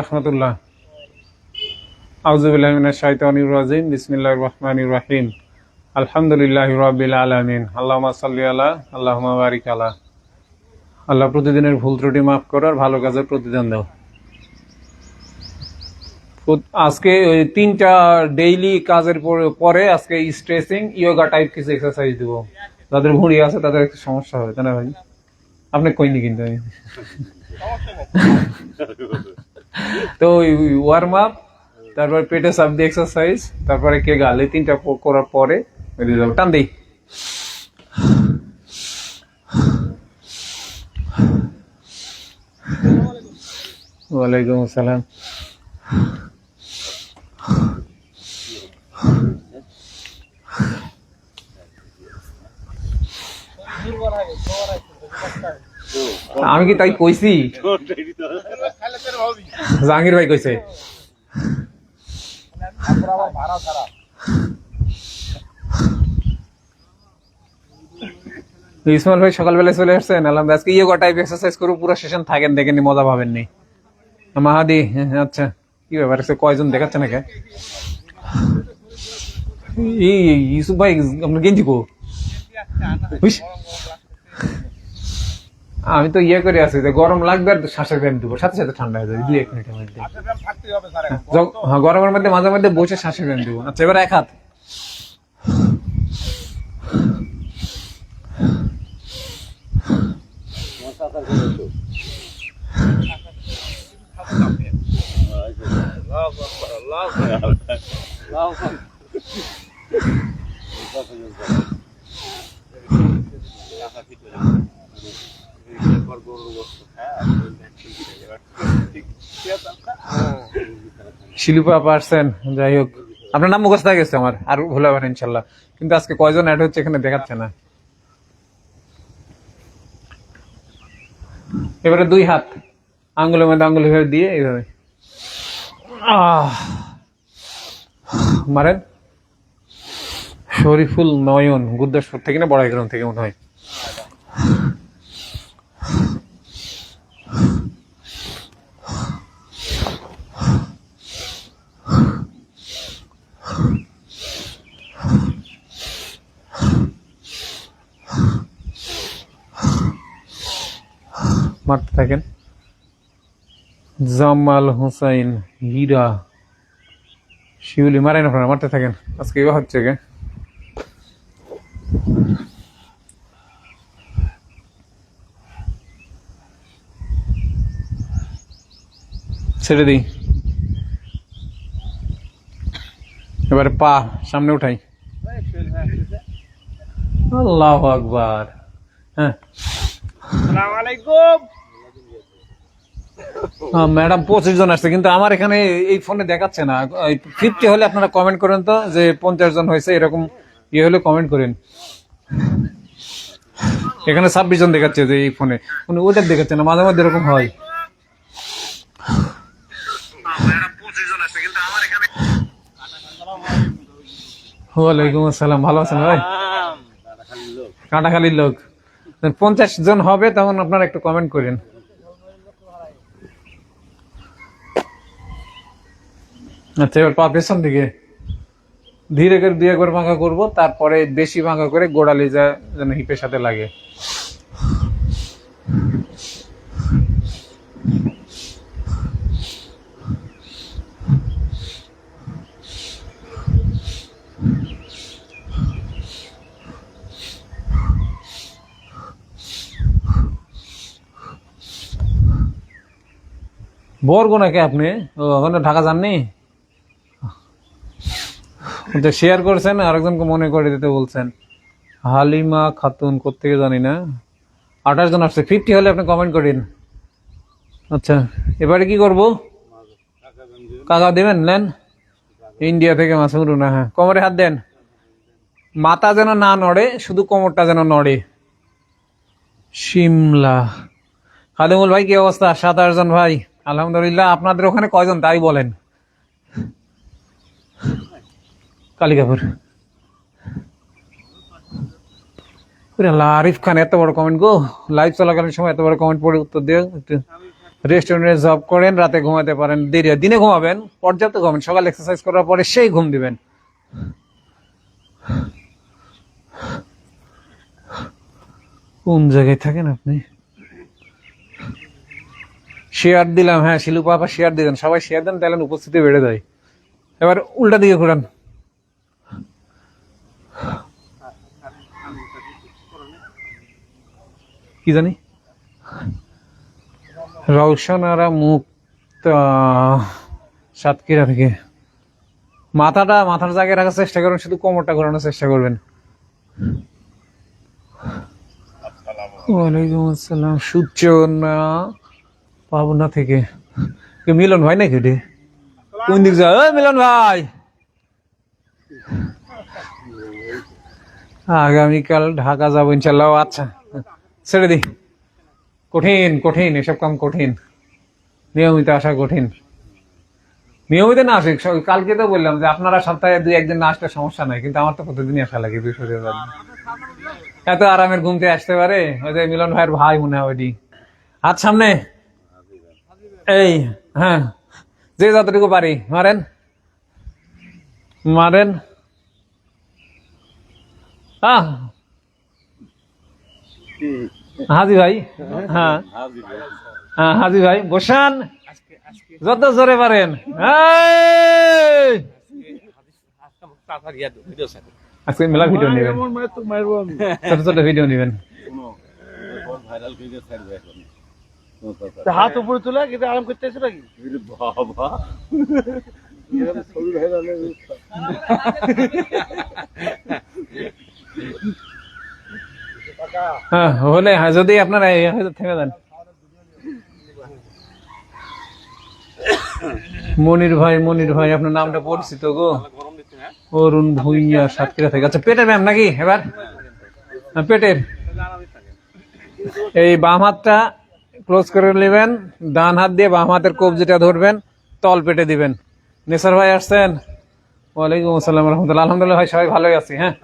রহমতুল্লাহ। আউযু বিল্লাহি মিনাশ শাইতানির রাজিম। বিসমিল্লাহির রহমানির রহিম। আলহামদুলিল্লাহি রাব্বিল আলামিন। আল্লাহুম্মা সাল্লি আলা আল্লাহুম্মা বারিক আলা। আল্লাহ প্রতিদিনের ভুল ত্রুটি মাফ করো আর ভালো কাজের প্রতিদান দাও। আজকে ওই 3টা ডেইলি কাজের পরে আজকে স্ট্রেচিং ইয়োগা টাইপ কিছু এক্সারসাইজ দিব। যাদের ভুঁড়ি আছে তাদের একটু সমস্যা হবে, তাই না ভাই? আপনি কইনি কিন্তু আমি তো ওয়ার্ম আপ, তারপর পেটে চাপ দিয়ে এক্সারসাইজ, তারপরে কে গালে 3টা করার পরে বেরিয়ে যাবো। টান দিই। ওয়ালাইকুম আসসালাম। আমি কি তাই কইছি? জাহাঙ্গীর ভাই কইছে। ইসমাইল ভাই সকালবেলায় চলে আসছেন। আজকে ইয়োগা টাইপ এক্সারসাইজ করবো, পুরো সেশন থাকেন, দেখেননি, মজা পাবেননি। মাহাদি, আচ্ছা কি ব্যাপার, কয়জন দেখাচ্ছে নাকি? ইউসুফ ভাই আপনার গেঞ্জি কো? আমি তো ইয়ে করে আছি যে গরম লাগবে আর শ্বাসের ব্যায়াম দিব, সাথে সাথে ঠান্ডা হয়ে যাবে 2-1 মিনিটের মধ্যে। হ্যাঁ, গরমের মধ্যে মাঝে মধ্যে বসে শ্বাসের ব্যায়াম দিব। আচ্ছা, এবার এক হাত। শিলুপা পারছেন, যাই হোক আপনার নাম মুখস্থ হয়ে গেছে আমার, আর ভুলে যাবেন ইনশাল্লাহ। কিন্তু আজকে কয়জন অ্যাড হচ্ছে এখানে দেখাচ্ছে না। এবারে 2 হাত আঙ্গুলের মধ্যে আঙ্গুল দিয়ে এইভাবে মারেন। শরীফুল নয়ন, গুদ্দাসপুর থেকে না বড়াইগ্রাম থেকে মনে হয়। মারতে থাকেন। জামাল হোসাইন, হীরা, শিউলি, মারেন আপনারা, মারতে থাকেন। আজকে এবার হচ্ছে কে ছেড়ে দিই। এবারে পা সামনে উঠাই। আল্লাহু আকবার। হ্যাঁ, ম্যাডাম 25 জন আসছে, কিন্তু আমার এখানে এই ফোনে দেখাচ্ছে না। 50 হলে আপনারা কমেন্ট করেন তো যে 50 জন হয়েছে, এরকম ইয়ে হলে কমেন্ট করেন। এখানে 26 জন দেখাচ্ছে যে এই ফোনে, ওটা দেখাচ্ছে না, মাঝে মাঝে এরকম হয়। ওয়ালাইকুম আসসালাম, ভালো আছেন ভাই? কাঁটাখালীর লোক। 50 জন হবে তখন আপনারা একটু কমেন্ট করেন। আচ্ছা, এবার পা পেছন দিকে ধীরে করে 2 একবার ভাঙা করবো, তারপরে বেশি ভাঙা করে গোড়ালি যা যেন হিপের সাথে লাগে। বরগুনাকে আপনি ওখানে ঢাকা যাননি? শেয়ার করছেন, আরেকজনকে মনে করে দিতে বলছেন। হালিমা খাতুন কোত্থেকে জানি না। 28 জন আসছে। 50 হলে আপনি কমেন্ট করেন। আচ্ছা, এবারে কি করব? কাকা দেবেন, নেন। ইন্ডিয়া থেকে মাসুর না। হ্যাঁ, কোমরে হাত দেন। মাথা যেন না নড়ে, শুধু কোমরটা যেন নড়ে। শিমলা খাদেমুল ভাই, কি অবস্থা? 27 জন ভাই, আলহামদুলিল্লাহ। আপনাদের ওখানে কয়জন তাই বলেন? কালিকাপুর। আরিফ খান, এত বড় কমেন্ট গো! লাইভ চলাকালীন সময় এত বড় কমেন্ট পড়ে উত্তর দিয়ে একটু রেস্টুরেন্টে জব করেন, রাতে ঘুমাতে পারেন, দেরি হয়, দিনে ঘুমাবেন, পর্যাপ্ত ঘুমাবেন, সকাল এক্সারসাইজ করার পরে সেই ঘুম দিবেন। কোন জায়গায় থাকেন আপনি? শেয়ার দিলাম, হ্যাঁ শিলুপা আপা শেয়ার দিলেন, সবাই শেয়ার দেন, তাহলে উপস্থিতি বেড়ে যায়। এবার উল্টা দিকে ঘুরান। কি জানি রওশনারা মুক্ত সাতক্ষীরা থেকে। মাথার জায়গায় রাখার চেষ্টা করবেন, শুধু কোমরটা ঘোরানোর চেষ্টা করবেন। ওয়ালাইকুম আসসালাম। সূচনা পাবনা থেকে। মিলন ভাই নাকি রে? কোন দিক যা মিলন ভাই? আগামীকাল ঢাকা যাবো ইনশাল্লাহ। আচ্ছা ছেড়ে দি, কঠিন কঠিন এসব কাম কঠিন, নিয়মিত আসা কঠিন। নিয়মিত না আসে, কালকে তো বললাম যে আপনারা সপ্তাহে 2-1 দিন না আসলে সমস্যা নাই, কিন্তু আমার তো প্রতিদিনই আসা লাগে 200 এত আরামের ঘুমতে আসতে পারে। ওই যে মিলন ভাইয়ের ভাই মনে হয় ওইটি। হাত সামনে, এই হ্যাঁ, যে যতটুকু পারি মারেন মারেন। হাজি ভাই, হ্যাঁ হ্যাঁ হাজি ভাই বসান, যত জোরে পারেন। আজকে মেলা ভিডিও নেবেন, ছোট ছোট ভিডিও নেবেন। হাত উপরে তোলা কিন্তু আরাম করতেছে নাকি বাবা? হ্যাঁ হলে যদি আপনারা থেমে যান। মনির ভাই আপনার নামটা পরিচিত গো। অরুণ ভুইয়া সাতক্ষীরা থেকে। আচ্ছা পেটের ব্যায়াম নাকি এবার? পেটের এই বাম হাতটা ক্লোজ করে নেবেন, ডান হাত দিয়ে বাম হাতের কবজিটা ধরবেন, তল পেটে দিবেন। নেসার ভাই আসছেন? ওয়ালাইকুম আসসালাম রহমতুল্লাহ। আলহামদুলিল্লাহ ভাই সবাই ভালোই আছি। হ্যাঁ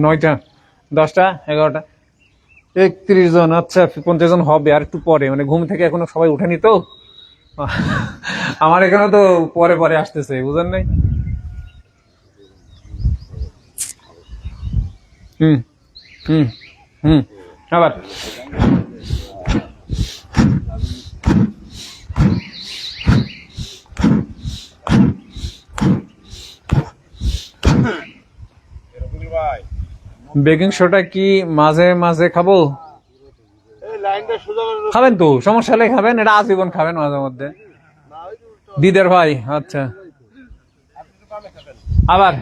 নয়টা, 10টা, 11টা, 31 জন। আচ্ছা 50 জন হবে আর একটু পরে, মানে ঘুম থেকে এখনো সবাই উঠেনি তো, আমার এখানে তো পরে পরে আসতেছে, বুঝেন নাই? হুম হুম হুম আবার বেকিং সোডা কি মাঝে মাঝে খাবো? খাবেন তো, সমস্যা হলে খাবেন, এটা আজীবন খাবেন মাঝে মধ্যে। দিদার ভাই আচ্ছা আবার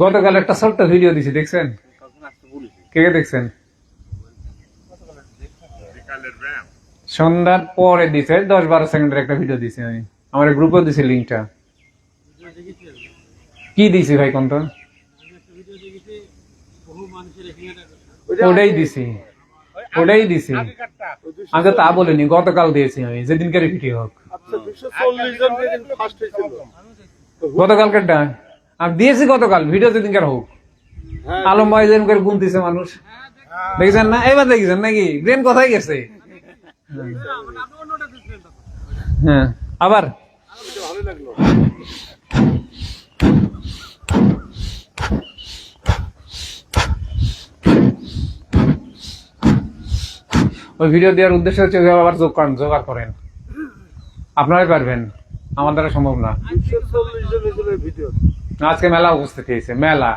গতকাল একটা ছোট্ট ভিডিও দিছি, দেখছেন? কে কে দেখছেন? সন্ধ্যার পরে দিছে 10-12 সেকেন্ডের একটা ভিডিও দিছি আমি, আমার গ্রুপে দিছি লিঙ্কটা। কি দিছি ভাই কোনটা? ওটাই দিছি আমি তো তা বলিনি, গতকাল দিয়েছি আমি, যেদিনকার ভিডিও হোক। গতকালকারটা আমি দিয়েছি, গতকাল ভিডিও যেদিনকার হোক। আলম ভাই যেদিনকার গুনতিছে মানুষ, দেখছেন না? এবার দেখছেন নাকি ব্রেন কোথায় গেছে? হ্যাঁ আবার ওই ভিডিও দেওয়ার উদ্দেশ্য হচ্ছে আবার জোগাড় করেন, আপনারাই পারবেন, আমার দ্বারা সম্ভব না। আজকে মেলা উপস্থিত হয়েছে, মেলা।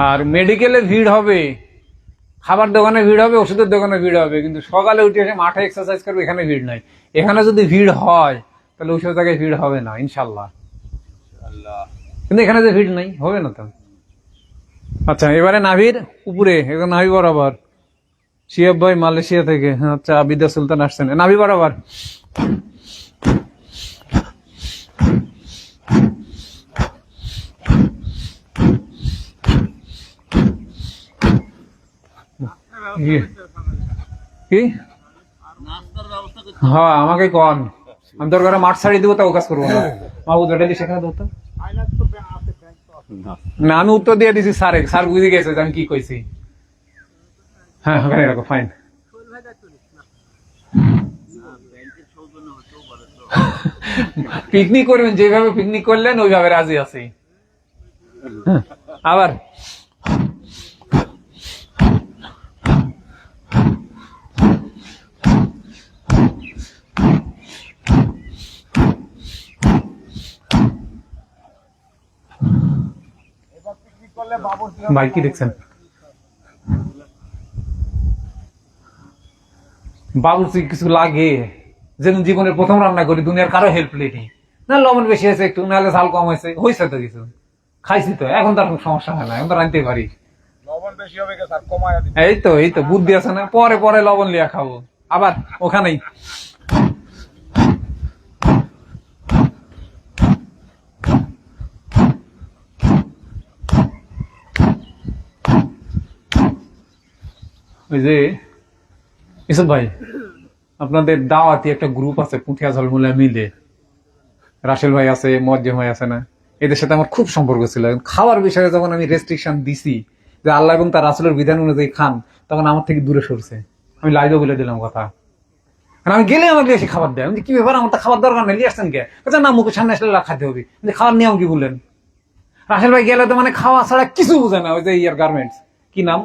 আর মেডিকেলে ভিড় হবে, খাবার দোকানে ভিড় হবে, ওষুধের দোকানে ভিড় হবে, কিন্তু সকালে উঠে এসে মাঠে এক্সারসাইজ করবে, এখানে ভিড় নাই। এখানে যদি ভিড় হয় তাহলে ওইসব জায়গায় ভিড় হবে না ইনশাল্লাহ, কিন্তু এখানে যে ভিড় নাই, হবে না তো। আচ্ছা এবারে নাভির উপরে, নাভি বরাবর শিহাব ভাই মালয়েশিয়া থেকে। আচ্ছা, আবিদা সুলতান আসছেন, নাবি বরাবর। কি হ্যাঁ আমাকে কন, আমি তোর ঘরে মাঠ ছাড়িয়ে দেবো, তাও কাজ করবো না। মাহবুদ হোটেলি সেখানে ধরতো না, আমি উত্তর দিয়ে দিছি স্যার, স্যার বুঝে গেছে যে আমি কি কইছি। হ্যাঁ ওখানে রাখো, ফাইন। পিকনিক করবেন, যেভাবে পিকনিক করলেন ওইভাবে রাজি আছি। আবার ভাই কি দেখছেন, বাবুর্চি কিছু লাগে, যেমন জীবনের প্রথম রান্না করি, দুনিয়ার কারো হেল্প নেই, না লবণ বেশি হয়েছে একটু, নাহলে ঝাল কম হয়েছে, হয়েছে তো কিছু খাইছি তো, এখন তো আর কোনো সমস্যা হয় না, এখন তো রাঁধতে পারি। এই তো বুদ্ধি আছে না, পরে পরে লবণ লিয়া খাবো আবার ওখানেই। ওই যে ইসুফ ভাই, আপনাদের দাওয়াতি একটা গ্রুপ আছে পুঁঠিয়া ঝলমুলা মিলে, রাসেল ভাই আছে, মোয়াজ্জেম ভাই আছে না, এদের সাথে আমার খুব সম্পর্ক ছিল। খাওয়ার বিষয়ে যখন আমি রেস্ট্রিকশন দিছি যে আল্লাহ এবং তার রাসূলের বিধান অনুযায়ী খান, তখন আমার থেকে দূরে সরছে। আমি লাইভে বলে দিলাম কথা, কারণ আমি গেলে আমাকে এসে খাবার দেয়। আমি কি ব্যাপার, আমার তো খাবার দরকার নেই, নিয়ে আসছেন কে? না, মুখের সামনে আসলে খাইতে হবে। খাওয়ার নিয়ম কি বললেন? রাসেল ভাই গেলে তো মানে খাওয়া ছাড়া কিছু বুঝে না। ওই যে ইয়ার গার্মেন্টস কি নাম,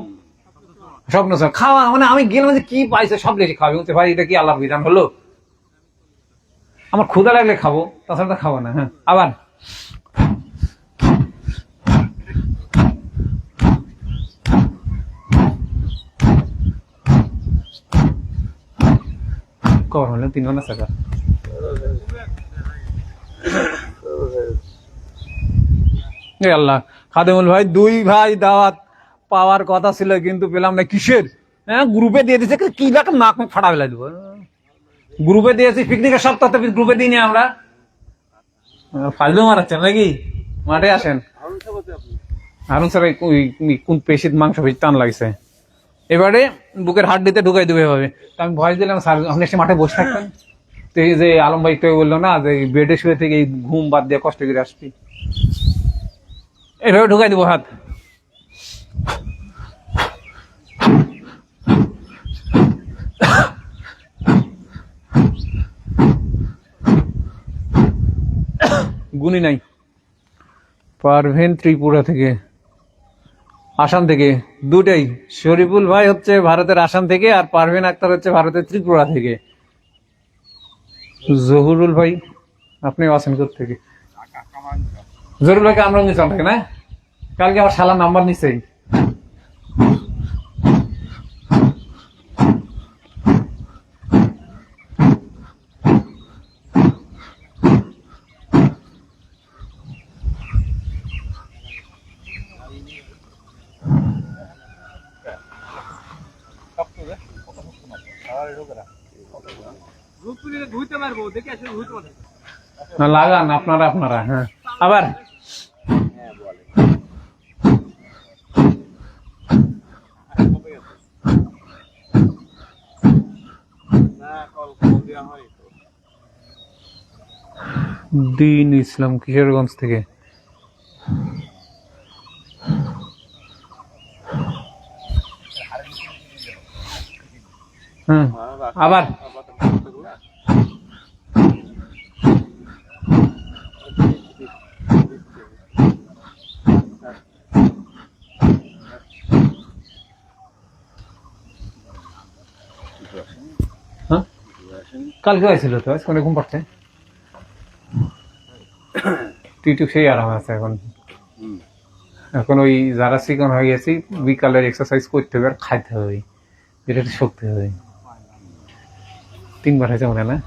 স্বপ্ন স্যার, খাওয়া মানে আমি গেলাম যে কি পাইছে সব লেগে খাওয়াবে, বলছে ভাই এটা কি আল্লাহর বিধান হলো? আমার ক্ষুধা লাগলে খাবো, তাছাড়া তো খাবো না। হ্যাঁ আবার কখন হলেন 3 ঘন্টা থাকা। আল্লাহ, খাদেমুল ভাই 2 ভাই দাওয়াত পাওয়ার কথা ছিল কিন্তু পেলাম না, কিসের? হ্যাঁ গ্রুপে দিয়ে দিচ্ছে, কি রকম নাক মুখ ফাটা ফেলে দেবো। গ্রুপে দিয়েছি, পিকনিকের সপ্তাহ গ্রুপে দিই আমরা। ফাইলও মারাচ্ছেন নাকি? মাঠে আসেন। হারুন স্যার কোন পেশির মাংস বেশি টান লাগছে, এবারে বুকের হাড় দিতে ঢুকাই দেবে এভাবে। তো আমি ভয় দিলাম, স্যার আপনি এসে মাঠে বসে থাকতেন। তো এই যে আলম ভাই তো বললো না যে বেডে শুয়ে থেকে এই ঘুম বাদ দিয়ে কষ্ট করে আসবি, এভাবে ঢুকাই দিব হাত। গুনি নাই। পারভেন ত্রিপুরা থেকে, আসাম থেকে, দুটাই। শরীফুল ভাই হচ্ছে ভারতের আসাম থেকে, আর পারভেন আক্তার হচ্ছে ভারতের ত্রিপুরা থেকে। জহুরুল ভাই আপনিও আছেন থেকে? জহুরুল ভাইকে আমরা নিয়েছিলাম থাকে না, কালকে আমার শালার নাম্বার নিছেই। না লাগান আপনারা। হ্যাঁ আবার দিন ইসলাম কিশোরগঞ্জ থেকে। আবার কালকে হয়েছিল তো, আজকে ঘুম পাচ্ছে। তুই তো সেই আরাম আছে এখন। এখন ওই যারা চিকন হয়ে গেছি, বিকালের এক্সারসাইজ করতে হবে আর খাইতে হবে, যেটা শক্তি হবে। 3 বার হয়েছে মনে না,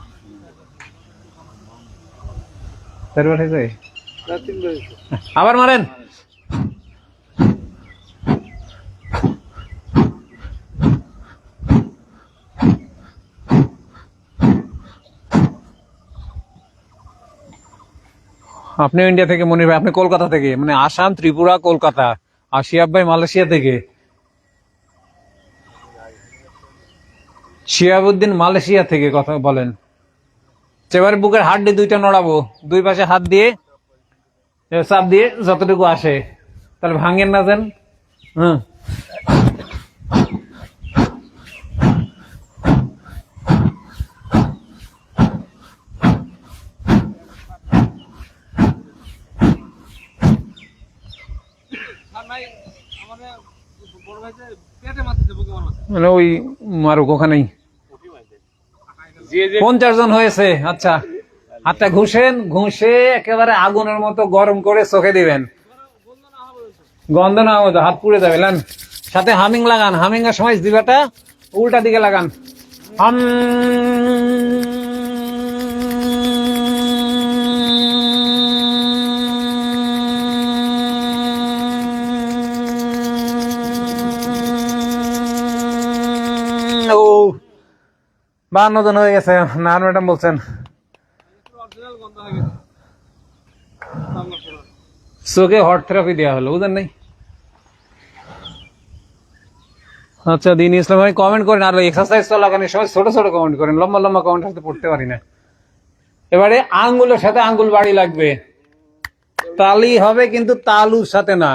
4 বার হয়েছে। আবার মারেন। আপনি ইন্ডিয়া থেকে, মনির ভাই আপনি কলকাতা থেকে, মানে আসাম, ত্রিপুরা, কলকাতা। আর শিহাব ভাই মালয়েশিয়া থেকে। শিহাবুদ্দিন মালয়েশিয়া থেকে কথা বলেন। এবারে বুকের হাড্ডি দুইটা নড়াবো, দুই পাশে হাত দিয়ে চাপ দিয়ে যতটুকু আসে, তাহলে ভাঙেন না যেন। হ্যাঁ, মানে ওই মারুক ওখানেই। 50 জন হয়েছে। আচ্ছা, হাতটা ঘুষেন, ঘুষে একেবারে আগুনের মতো গরম করে চোখে দিবেন। গন্ধ না হবে, হাত পুড়ে যাবে। লান সাথে হামিং লাগান, হামিং এর সময় জিভাটা উল্টা দিকে লাগান। হাম। ও 52 জন হয়ে গেছে। না ম্যাডাম বলছেন চোখে হট থেরাপি দেওয়া হলো, বুঝলেন নাই? আচ্ছা, দিন ইসলাম ভাই কমেন্ট করেন, আর এক্সারসাইজ চলাকালীন সময় ছোট ছোট কমেন্ট করেন, লম্বা লম্বা কমেন্ট হয়তো পড়তে পারি না। এবারে আঙ্গুলের সাথে আঙ্গুল বাড়ি লাগবে, তালি হবে কিন্তু তালুর সাথে না,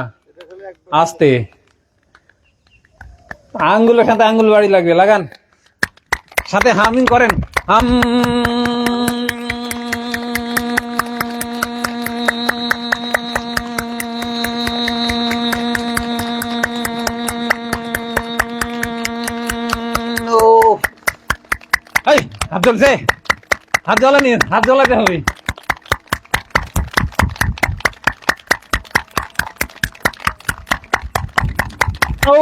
আস্তে। আঙ্গুলের সাথে আঙ্গুল বাড়ি লাগবে, লাগান। সাথে হামিং করেন, হাম। এই হাত জ্বলছে, হাত জ্বলানি, হাত জ্বলাতে হবে। ও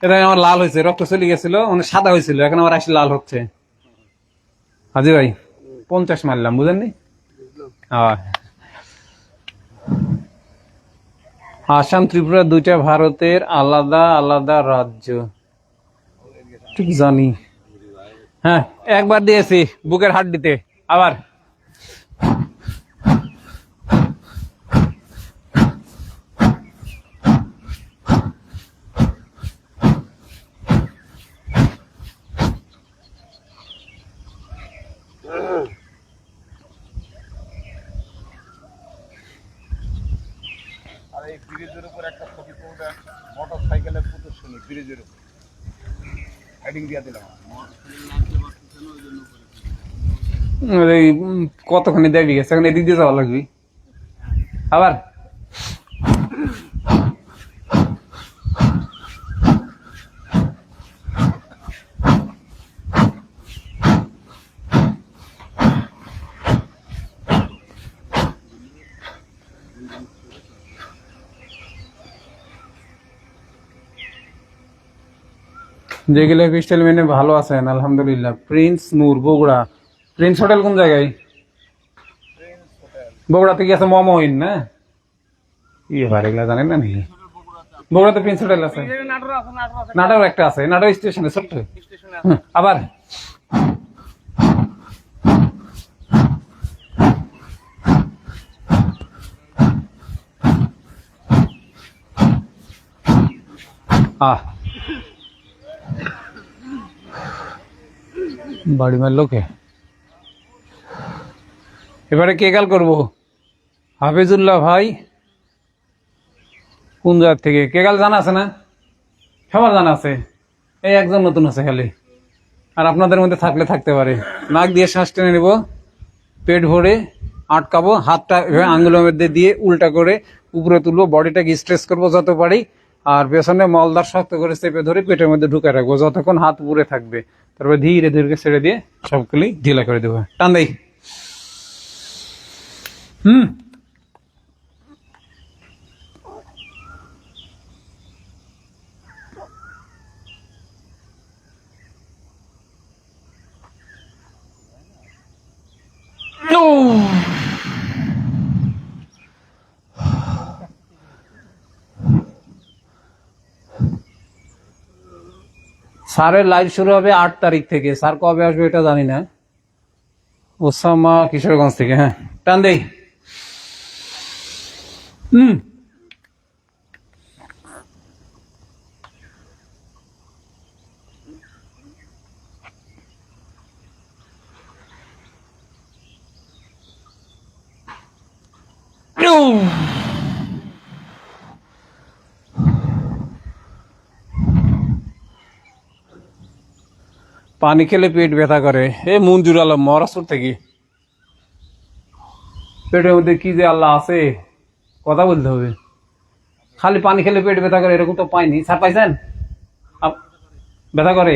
এটা আমার লাল হয়েছে, রক্ত চলে গেছিল, মানে সাদা হয়েছিল, এখন আমার আসলে লাল হচ্ছে। হাজি ভাই 50 মারলাম, বুঝেননি? আসাম, ত্রিপুরা দুইটা ভারতের আলাদা আলাদা রাজ্য, ঠিক জানি। হ্যাঁ, একবার দিয়েছি বুকের হাড্ডিতে, আবার। আর এই ব্রিজের উপর একটা ছবি তুলবে, মোটর সাইকেলের প্রদর্শনী ব্রিজের উপর হেডিং দিয়ে দিলাম। এই কতখানি দেবি গেছে, এখন এদিক দিয়ে যাওয়া লাগবে আবার। যেগুলো ক্রিস্টাল মেনে ভালো আছেন আলহামদুলিল্লাহ। প্রিন্স নূর, বগুড়া। প্রিন্স হোটেল কোন জায়গায়? বগুড়া থেকে আছে মমইন না? এবার এগুলা জানেন না নাকি? বগুড়াতে প্রিন্স হোটেল আছে, নাটোর একটা আছে, নাটোর স্টেশনে ছোট্ট। আবার বাড়ি মারলো কে? এবারে কে গাল করবো? হাফিজুল্লাহ ভাই কোন জায়গা থেকে? কে গাল জানা আছে না? সবার জানা আছে, এই একজন নতুন আছে খালি। আর আপনাদের মধ্যে থাকলে থাকতে পারে। নাক দিয়ে শ্বাস টেনে নিব, পেট ভরে আটকাবো, হাতটা আঙ্গুলের মধ্যে দিয়ে উল্টা করে উপরে তুলবো, বডিটাকে স্ট্রেচ করবো যত পারি, আর পেছনে মলদার শক্ত করে চেপে ধরে পেটের মধ্যে ঢুকে রাখবো যতক্ষণ হাত উপরে থাকবে। তারপরে ধীরে ধীরে ছেড়ে দিয়ে সবগুলি ঢিলা করে দেবো। টান দেই। স্যারের লাইভ শুরু হবে 8 তারিখ থেকে। স্যার কবে আসবে এটা জানি না। ওসামা কিশোরগঞ্জ থেকে। হ্যাঁ, টান দেই। হুম। পানি খেলে পেট ব্যথা করে। এ মঞ্জুর আলম মহারাষ্ট্র থেকে। পেটের মধ্যে কি যে আল্লাহ আছে, কথা বলতে হবে। খালি পানি খেলে পেট ব্যথা করে এরকম তো পাইনি। স্যার পাইছেন? ব্যথা করে,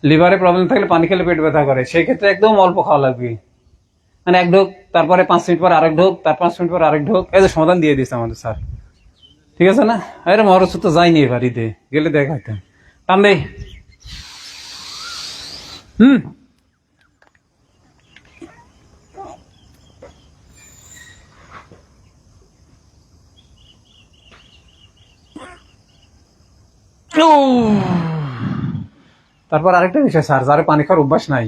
লিভারে প্রবলেম থাকলে পানি খেলে পেট ব্যথা করে, সেই ক্ষেত্রে একদম অল্প খাওয়া লাগবে। মানে এক ঢোক, তারপরে 5 মিনিট পর আরেক ঢোক, তার 5 মিনিট পর আরেক ঢোক, এই যে সমাধান দিয়ে দিচ্ছে আমাদের স্যার। ঠিক আছে না? আরে মহারাষ্ট্র তো যাইনি এবার, ঈদে গেলে দেখাইতেন। টান দেই। হুম। তারপর আরেকটা বিষয় স্যার, যারা পানি খাওয়ার অভ্যাস নাই,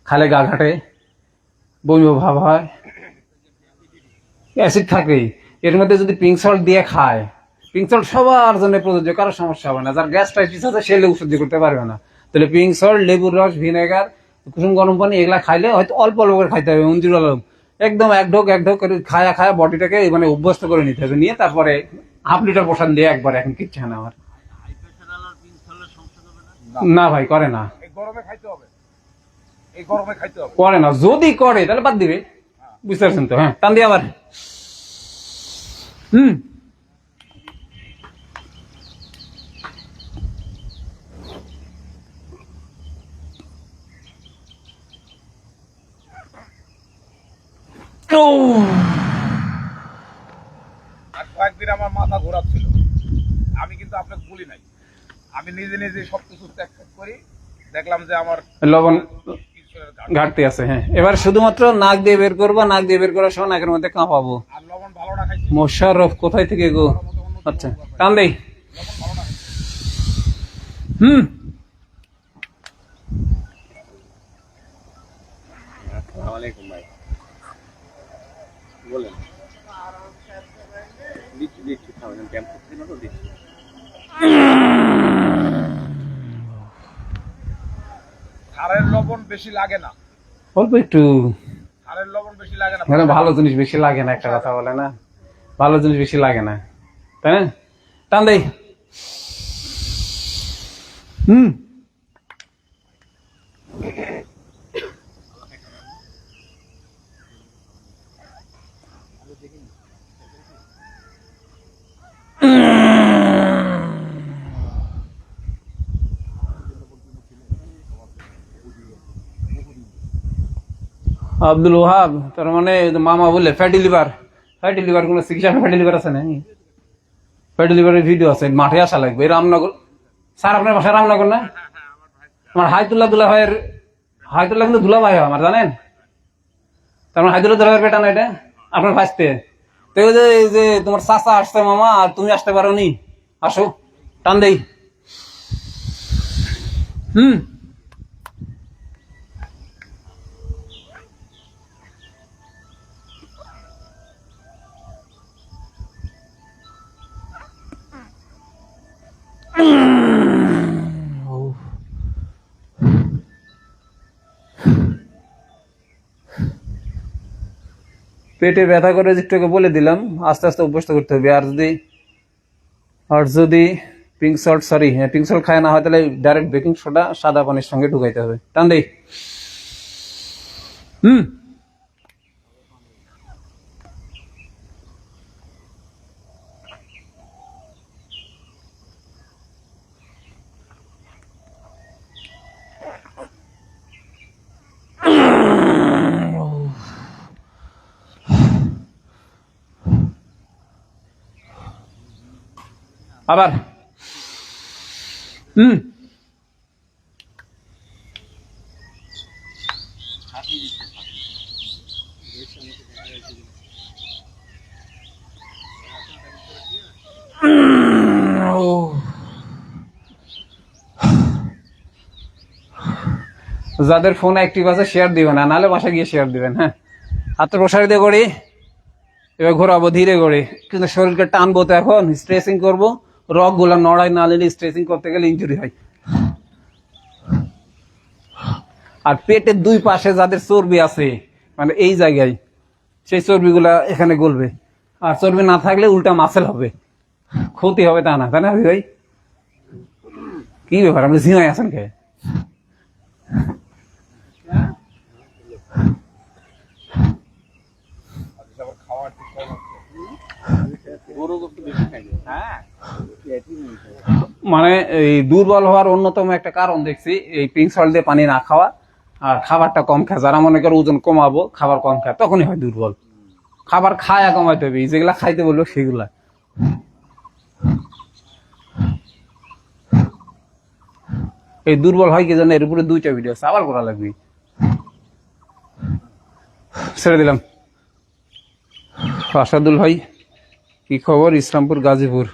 খালে গা ঘাটে, বমি ভাব হয়, অ্যাসিড থাকেই, এর মধ্যে যদি পিঙ্ক সল্ট দিয়ে খায়, পিঙ্ক সল্ট সবার জন্য প্রযোজ্য, কারো সমস্যা হবে না। যার গ্যাস্ট্রাইটিস আছে সে লেবু সহ্য করতে পারবে না, তাহলে পিঙ্ক সল্ট, লেবুর রস, ভিনেগার, কুসুম গরম পানি এগুলা খাইলে হয়তো অল্প অল্প করে খাইতে হবে। মঞ্জুর আলম একদম এক ঢোক করে খায়া খায়া বডিটাকে মানে অভ্যস্ত করে নিতে হবে, নিয়ে তারপরে 1/2 লিটার পোষণ দিয়ে একবার, এখন কিচ্ছু হয় না আমার। না ভাই, করে না। এই গরমে খাইতে হবে, এই গরমে খাইতে হবে। করে না, যদি করে তাহলে বাদ দিবে। বুঝতে পারছেন তো? হ্যাঁ, টান দিয়ে আবার। হুম। আর কয়েকদিন আমার মাথা ঘোরাচ্ছিল, আমি কিন্তু আপনাকে বলি নাই, আমি নিজে নিজে সবকিছু ত্যাগ করি, দেখলাম যে আমার লবণ ঈশ্বরের ঘাটতি আছে। হ্যাঁ, এবার শুধুমাত্র নাক দিয়ে বের করবো, নাক দিয়ে বের করার সময় নাকের মধ্যে কাঁপাবো। আর লবণ ভালো না খাইছি, মোশাররফ কোথায় থেকে গো? আচ্ছা, টান দেই। লবণ ভালো না খাইছি। হুম। আসসালামু আলাইকুম ভাই, বলেন। দিচ্ছি দিচ্ছি, খাবেন টেম্পো দিন তো দিচ্ছি। খারের লবণ বেশি লাগে না, অল্প একটু। খারের লবণ বেশি লাগে না। মানে ভালো জিনিস বেশি লাগে না, একটা কথা বলে না, ভালো জিনিস বেশি লাগে না, তাই না? টান দেই। হুম। আব্দুল ওহাব, তার মানে মামা বলে ফ্যাটি লিভার। ফ্যাটি লিভার কোনো চিকিৎসা? ফ্যাটি লিভার আছে না? ফ্যাটি লিভারের ভিডিও আছে, মাঠে আসা লাগবে। এই রামনগর স্যার, আপনার বাসা রামনগর না? আমার হায়তুল্লাহ দুলা ভাইয়ের, হায়তুল্লাহ কিন্তু দুলা ভাই হয় আমার, জানেন? তার মানে হায়তুল্লাহ দুলা ভাইয়ের বেটা না এটা? আপনার ভাসতে তো এই যে তোমার চাচা আসছে মামা, আর তুমি আসতে পারো নি, আসো, টান দেই। হুম। পেটে ব্যথা করে একটু বলে দিলাম, আস্তে আস্তে অভ্যস্ত করতে হবে। আর যদি পিঙ্ক সল্ট, সরি হ্যাঁ, পিঙ্ক সল্ট খায় না হয়, তাহলে ডাইরেক্ট বেকিং সোডা সাদা পানির সঙ্গে ঢুকাইতে হবে। টান দেই। হুম। আবার। হুম। যাদের ফোন অ্যাক্টিভ আছে শেয়ার দিবেন না, নাহলে বাসা গিয়ে শেয়ার দিবেন। হ্যাঁ, হাতটা প্রসারিত করি, এবার ঘোরাবো ধীরে করে, কিন্তু শরীরকে টানবো তো, এখন স্ট্রেচিং করবো। রক গুলা নড়াই না নিলে স্ট্রেচিং করতে গেলে ইনজুরি হয়। আর পেটের দুই পাশে যাদের চর্বি আছে, মানে এই জায়গায়, সেই চর্বিগুলা এখানে গলবে। আর চর্বি না থাকলে উল্টা মাসেল হবে, ক্ষতি হবে তা না, তাই না ভাই? কি ব্যাপার, আপনি ঝিমাই আছেন কে? আবার খাওয়ার ঠিক কম হচ্ছে। হ্যাঁ মানে এই দুর্বল হওয়ার অন্যতম একটা কারণ দেখছি এই পিঙ্ক সল্ট দিয়ে পানি না খাওয়া, আর খাবারটা কম খায়। যারা মনে করে ওজন কমাবো, খাবার কম খায়, তখনই হয় দুর্বল। খাবার খায়া কমাইতে হবে, যেগুলা খাইতে বললো সেগুলা। এই দুর্বল হয় কি জানে, এর উপরে 2টা ভিডিও আছে, আবার করা লাগবে। ছেড়ে দিলাম। আসাদুল ভাই কি খবর? ইসলামপুর গাজীপুর,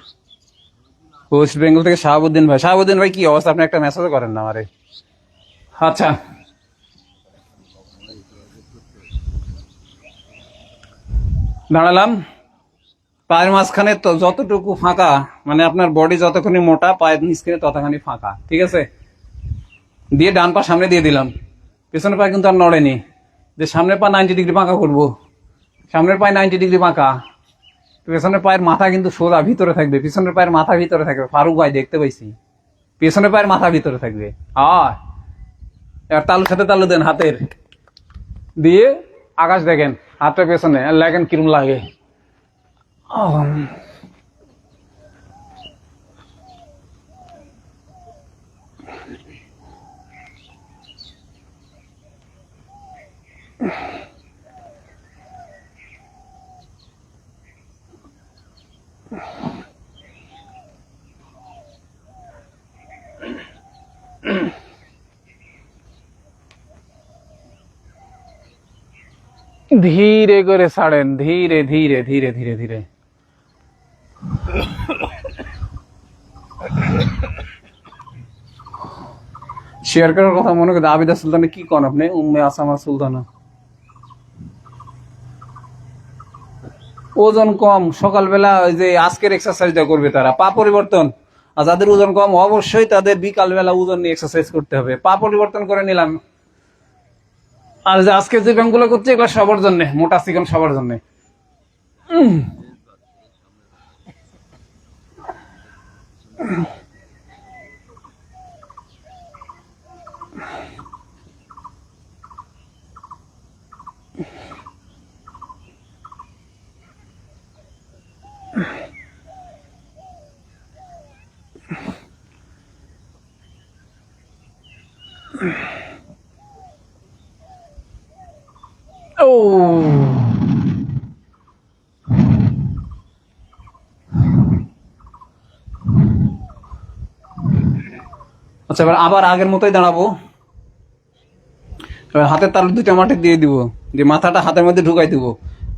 ওয়েস্ট বেঙ্গল থেকে শাহাবুদ্দিন ভাই। শাহাবুদ্দিন ভাই কি অবস্থা? আপনি একটা মেসেজ করেন না আমারে। আচ্ছা, দাঁড়ালাম। পায়ের মাঝখানে তো যতটুকু ফাঁকা, মানে আপনার বডি যতখানি মোটা, পায়ের নিচখানে ততখানি ফাঁকা, ঠিক আছে? দিয়ে ডান পা সামনে দিয়ে দিলাম, পেছনের পায়ে কিন্তু আর নড়েনি। যে সামনের পা 90 ডিগ্রি বাঁকা করবো, সামনের পায়ে 90 ডিগ্রি বাঁকা, পেছনের পায়ের মাথা কিন্তু সোজা ভিতরে থাকবে। পিছনের পায়ের মাথা ভিতরে থাকবে, ফারুক ভাই দেখতে পাইছি, পেছনের পায়ের মাথা ভিতরে থাকবে। এবার তালুর সাথে তালু দেন হাতের, দিয়ে আকাশ দেখেন, হাতটা পেছনে লাগেন, কিরম লাগে। ধীরে করে ছাড়েন, ধীরে ধীরে ধীরে ধীরে ধীরে। শেয়ার করার কথা মনে করেন। আবিদা সুলতানে কি কন আপনি? উম্মে আসামা সুলতানা। ওজন কম, সকালবেলা ওই যে আজকের এক্সারসাইজটা করবে তারা, পা পরিবর্তন। আর যাদের ওজন কম, অবশ্যই তাদের বিকালবেলা ওজন নিয়ে এক্সারসাইজ করতে হবে। পা পরিবর্তন করে নিলাম। আর যে আজকে যে ব্যায়ামগুলো করছে, এগুলো সবার জন্য, মোটা চিকন সবার জন্য। ও আচ্ছা, এবার আবার আগের মতোই দাঁড়াবো। এবার হাতের তালু 2টা মাঠে দিয়ে দিব, দিয়ে মাথাটা হাতের মধ্যে ঢুকাই দিব,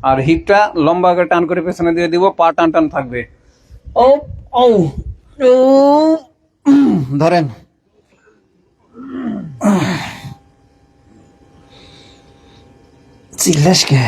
আর হিপটা লম্বা করে টান করে পেছনে দিয়ে দিব। পা টান টান থাকবে। ও ও ও, ধরেন। চিল্লাস কে?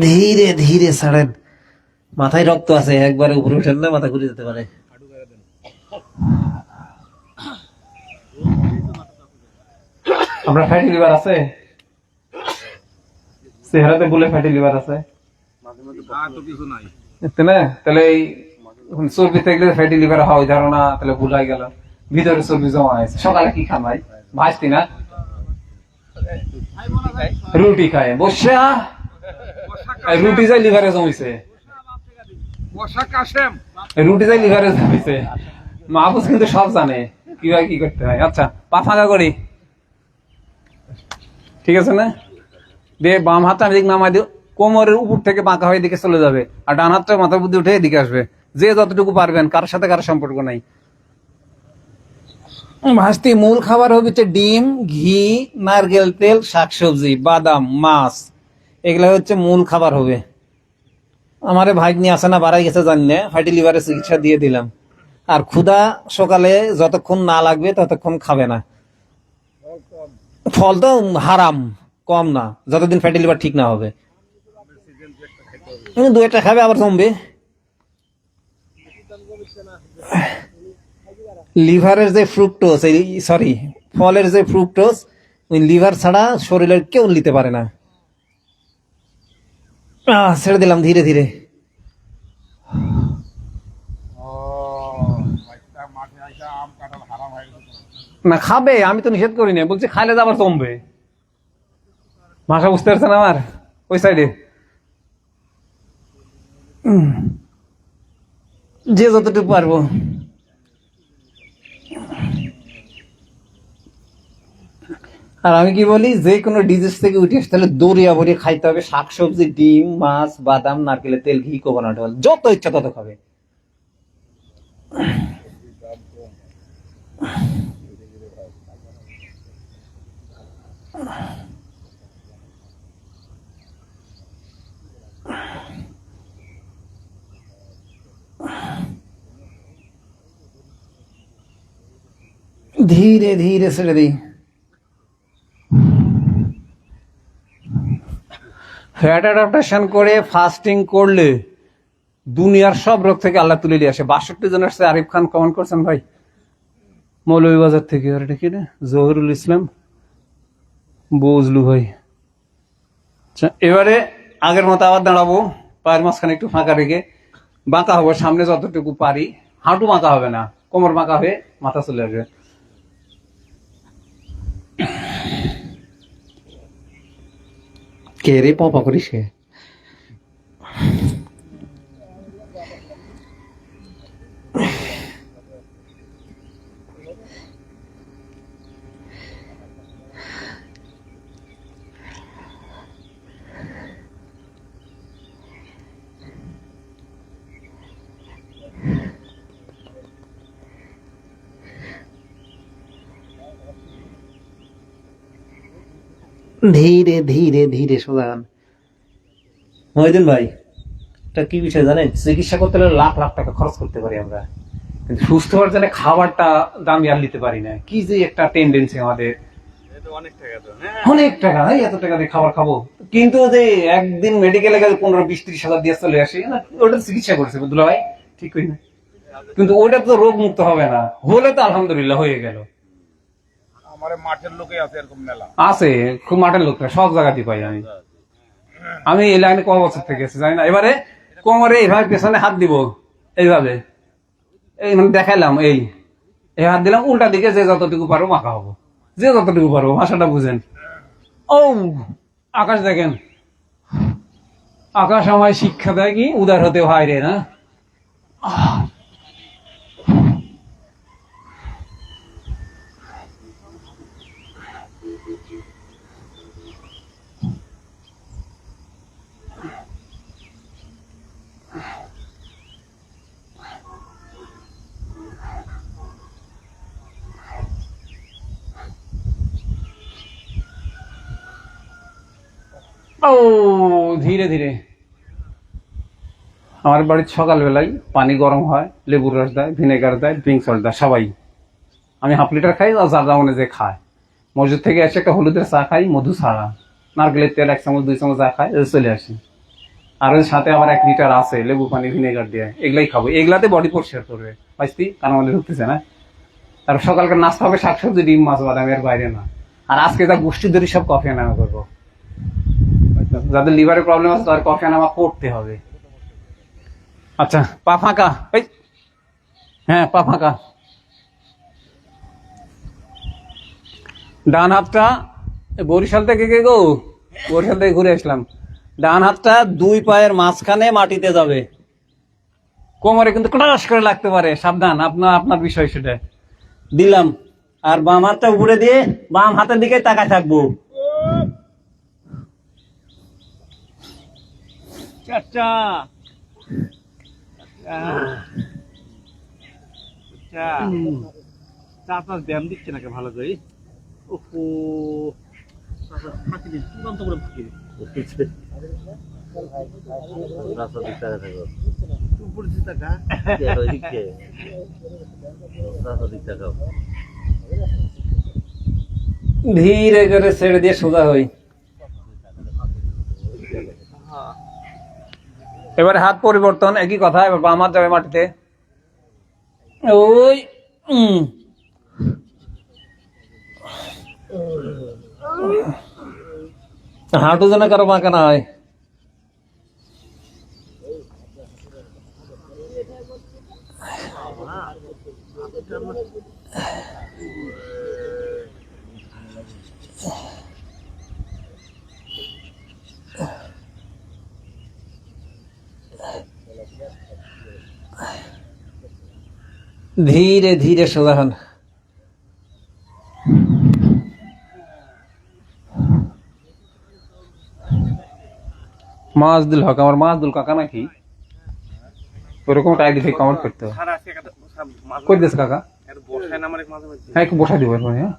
ধীরে ধীরে ছাড়েন। মাথায় রক্ত আছে, একবারে উপরে উঠেন না, মাথা ঘুরে যেতে পারে। আপনার ফ্যাটি লিভার আছে? চেহারাতে বলে ফ্যাটি লিভার আছে? কিছু নাই। তাহলে এই চর্বি থাকলে ফ্যাটি লিভার হয় ধারণা, তাহলে ভুল হয়ে গেল। ভিতরে চর্বি জমা হয়েছে। সকালে কি খান ভাই? ভাজতি না? রুটি খায় বসা, রুটি যাই লিভারে জমিছে, রুটি যাই লিভারে জমিছে। মাহফুজ কিন্তু সব জানে কিভাবে কি করতে হয়। আচ্ছা, পা ফাঁকা করি, ঠিক আছে না? দিয়ে বাম হাতটা এদিকে নামাই দিও, কোমরের উপর থেকে বাঁকা হয়ে এদিকে চলে যাবে, আর ডান হাতটা মাথার বুদ্ধি উঠে এদিকে আসবে। যে যতটুকু পারবেন, কারোর সাথে কারোর সম্পর্ক নাই। ভাস্তি মূল খাবার হবে হচ্ছে ডিম, ঘি, নারকেল তেল, শাকসবজি, বাদাম, মাছ, এগুলা হচ্ছে মূল খাবার হবে। আমারে ভাগ্নি আছে না, বাড়াই গেছে জানি না, ফ্যাটি লিভারের চিকিৎসা দিয়ে দিলাম। আর ক্ষুধা সকালে যতক্ষণ না লাগবে ততক্ষণ খাবে না। ফল তো হারাম, কম না, যতদিন ফ্যাটি লিভার ঠিক না হবে। দু একটা খাবে আবার জমবে। লিভারের যে ফ্রুক্টোজ, সরি, ফলের যে ফ্রুক্টোজ, ওই লিভার ছাড়া শরীরের কেউ নিতে পারে না। ছেড়ে দিলাম ধীরে ধীরে। ও বাইকটা মাঠে আইসা আম কাঁঠাল হারাম হয়ে গেছে। না খাবে, আমি তো নিষেধ করি না, বলছি খাইলে তো আবার জমবে। ভাষা বুঝতে পারছেন আমার? ওই সাইডে যে যতটুকু পারবো। আর আমি কি বলি, যে কোনো ডিজিজ থেকে উঠে আসতে হলে দৌড়িয়া ভরিয়ে খাইতে হবে শাকসবজি, ডিম, মাছ, বাদাম, নারকেলের তেল, ঘি, কোকোনাট অয়েল, যত ইচ্ছা তত খাবে। ধীরে ধীরে ছেড়ে দিই। ফ্যাট অ্যাডাপ্টেশন করে ফাস্টিং করলে দুনিয়ার সব রোগ থেকে আল্লাহ তুলে নিয়ে আসে। 62 জন আসছে। আরিফ খান কমেন্ট করছেন ভাই, মৌলভীবাজার থেকে। আর এটা কি রে, জহিরুল ইসলাম বুঝলু ভাই। আচ্ছা, এবারে আগের মতো আবার দাঁড়াবো, পায়ের মাঝখানে একটু ফাঁকা রেখে বাঁকা হবো সামনে যতটুকু পারি। হাঁটু বাঁকা হবে না, কোমর বাঁকা হয়ে মাথা চলে আসবে। কে রে পপা করিস কে? ধীরে ধীরে ধীরে সোজান। মহিদিন ভাই, এটা কি বিষয় জানেন? চিকিৎসা করতে হলে লাখ লাখ টাকা খরচ করতে পারি আমরা, কিন্তু সুস্থ হওয়ার জন্য খাবারটা দামি আর নিতে পারি না। কি যে একটা টেন্ডেন্সি আমাদের, অনেক টাকা, এত টাকা দিয়ে খাবার খাবো। কিন্তু যে একদিন মেডিকেলে গেলে 15-20-30 হাজার দিয়ে চলে আসি, ওটা চিকিৎসা করছে বুঝলো ভাই, ঠিক করি না? কিন্তু ওটা তো রোগ মুক্ত হবে না, হলে তো আলহামদুলিল্লাহ হয়ে গেল। আমার মাঠের লোকে আছে এরকম মেলা আছে, খুব মাঠের লোকরা সব জায়গাতেই পাই আমি। আমি এই লাইনে কত বছর থেকে আছি জানি না। এবারে কোমরে এইভাবে পেছনে হাত দিব, এইভাবে, এই মানে দেখাইলাম, এই হাত দিলাম, উল্টা দিকে যে যতটুকু পারবো মাখা হবো, যে যতটুকু পারবো। ভাষাটা বুঝেন? ও আকাশ দেখেন, আকাশ আমায় শিক্ষা দেয় কি উদার হতে হয় রে, না? ও ধীরে ধীরে। আমার বাড়ির সকালবেলায় পানি গরম হয়, লেবুর রস দেয়, ভিনেগার দেয়, ড্রিঙ্ক সল্ট দেয় সবাই। আমি হাফ লিটার খাই, আর যার যেমন যে খায়। মসজিদ থেকে এসে একটা হলুদের চা খাই, মধু ছাড়া, নারকেলের তেল 1 চামচ 2 চামচ যা খাই, চলে আসি। আর ওর সাথে আমার 1 লিটার আছে লেবু পানি ভিনেগার দিয়ে, এগুলাই খাবো। এগুলাতে বডি পরিষ্কার করবে, পাইছি কারণ আমাদের ঢুকতেছে না। তারপর সকালকার নাস্তা হবে শাকসবজি, ডিম, মাছ, বাদাম, এর বাইরে না। আর আজকে যা গোষ্ঠী ধরি সব কফি আনামা করবো। যাদের লিভারের প্রবলেম আছে তাদের কফি আনামা করতে হবে। আচ্ছা, পা ফাঁকা, এই হ্যাঁ পা ফাঁকা। ডান হাতটা, বরিশাল থেকে কে গো? বরিশাল থেকে ঘুরে আসলাম। ডান হাতটা 2 পায়ের মাঝখানে মাটিতে যাবে, কোমরে কিন্তু ক্রাশ করে লাগতে পারে, সাবধান। আপনার বিষয় সেটা। দিলাম। আর বাম হাতটা উপরে দিয়ে বাম হাতের দিকে তাকায় থাকবো। চাচা চার পাঁচ ব্যায়াম দিচ্ছে নাকি ভালো করে? ওহো, ফাঁকি দিন, চূড়ান্ত করে ফাঁকি দিন। উপরে যে টাকা, ধীরে করে ছেড়ে দিয়ে সোজা হই। এবারে হাত পরিবর্তন, একই কথা। এবার বাম হাত যাবে মাটিতে, ওই হাঁটু যেন কারো বাঁকা না হয়। ধীরে ধীরে সোজা হন। মাজদুল হক, আমার মাজদুল কাকা নাকি ওরকম একটা আইডি থেকে কমেন্ট করতে হবে। কই দিস কাকা? হ্যাঁ, একটু বসাই দিব এরপরে। হ্যাঁ,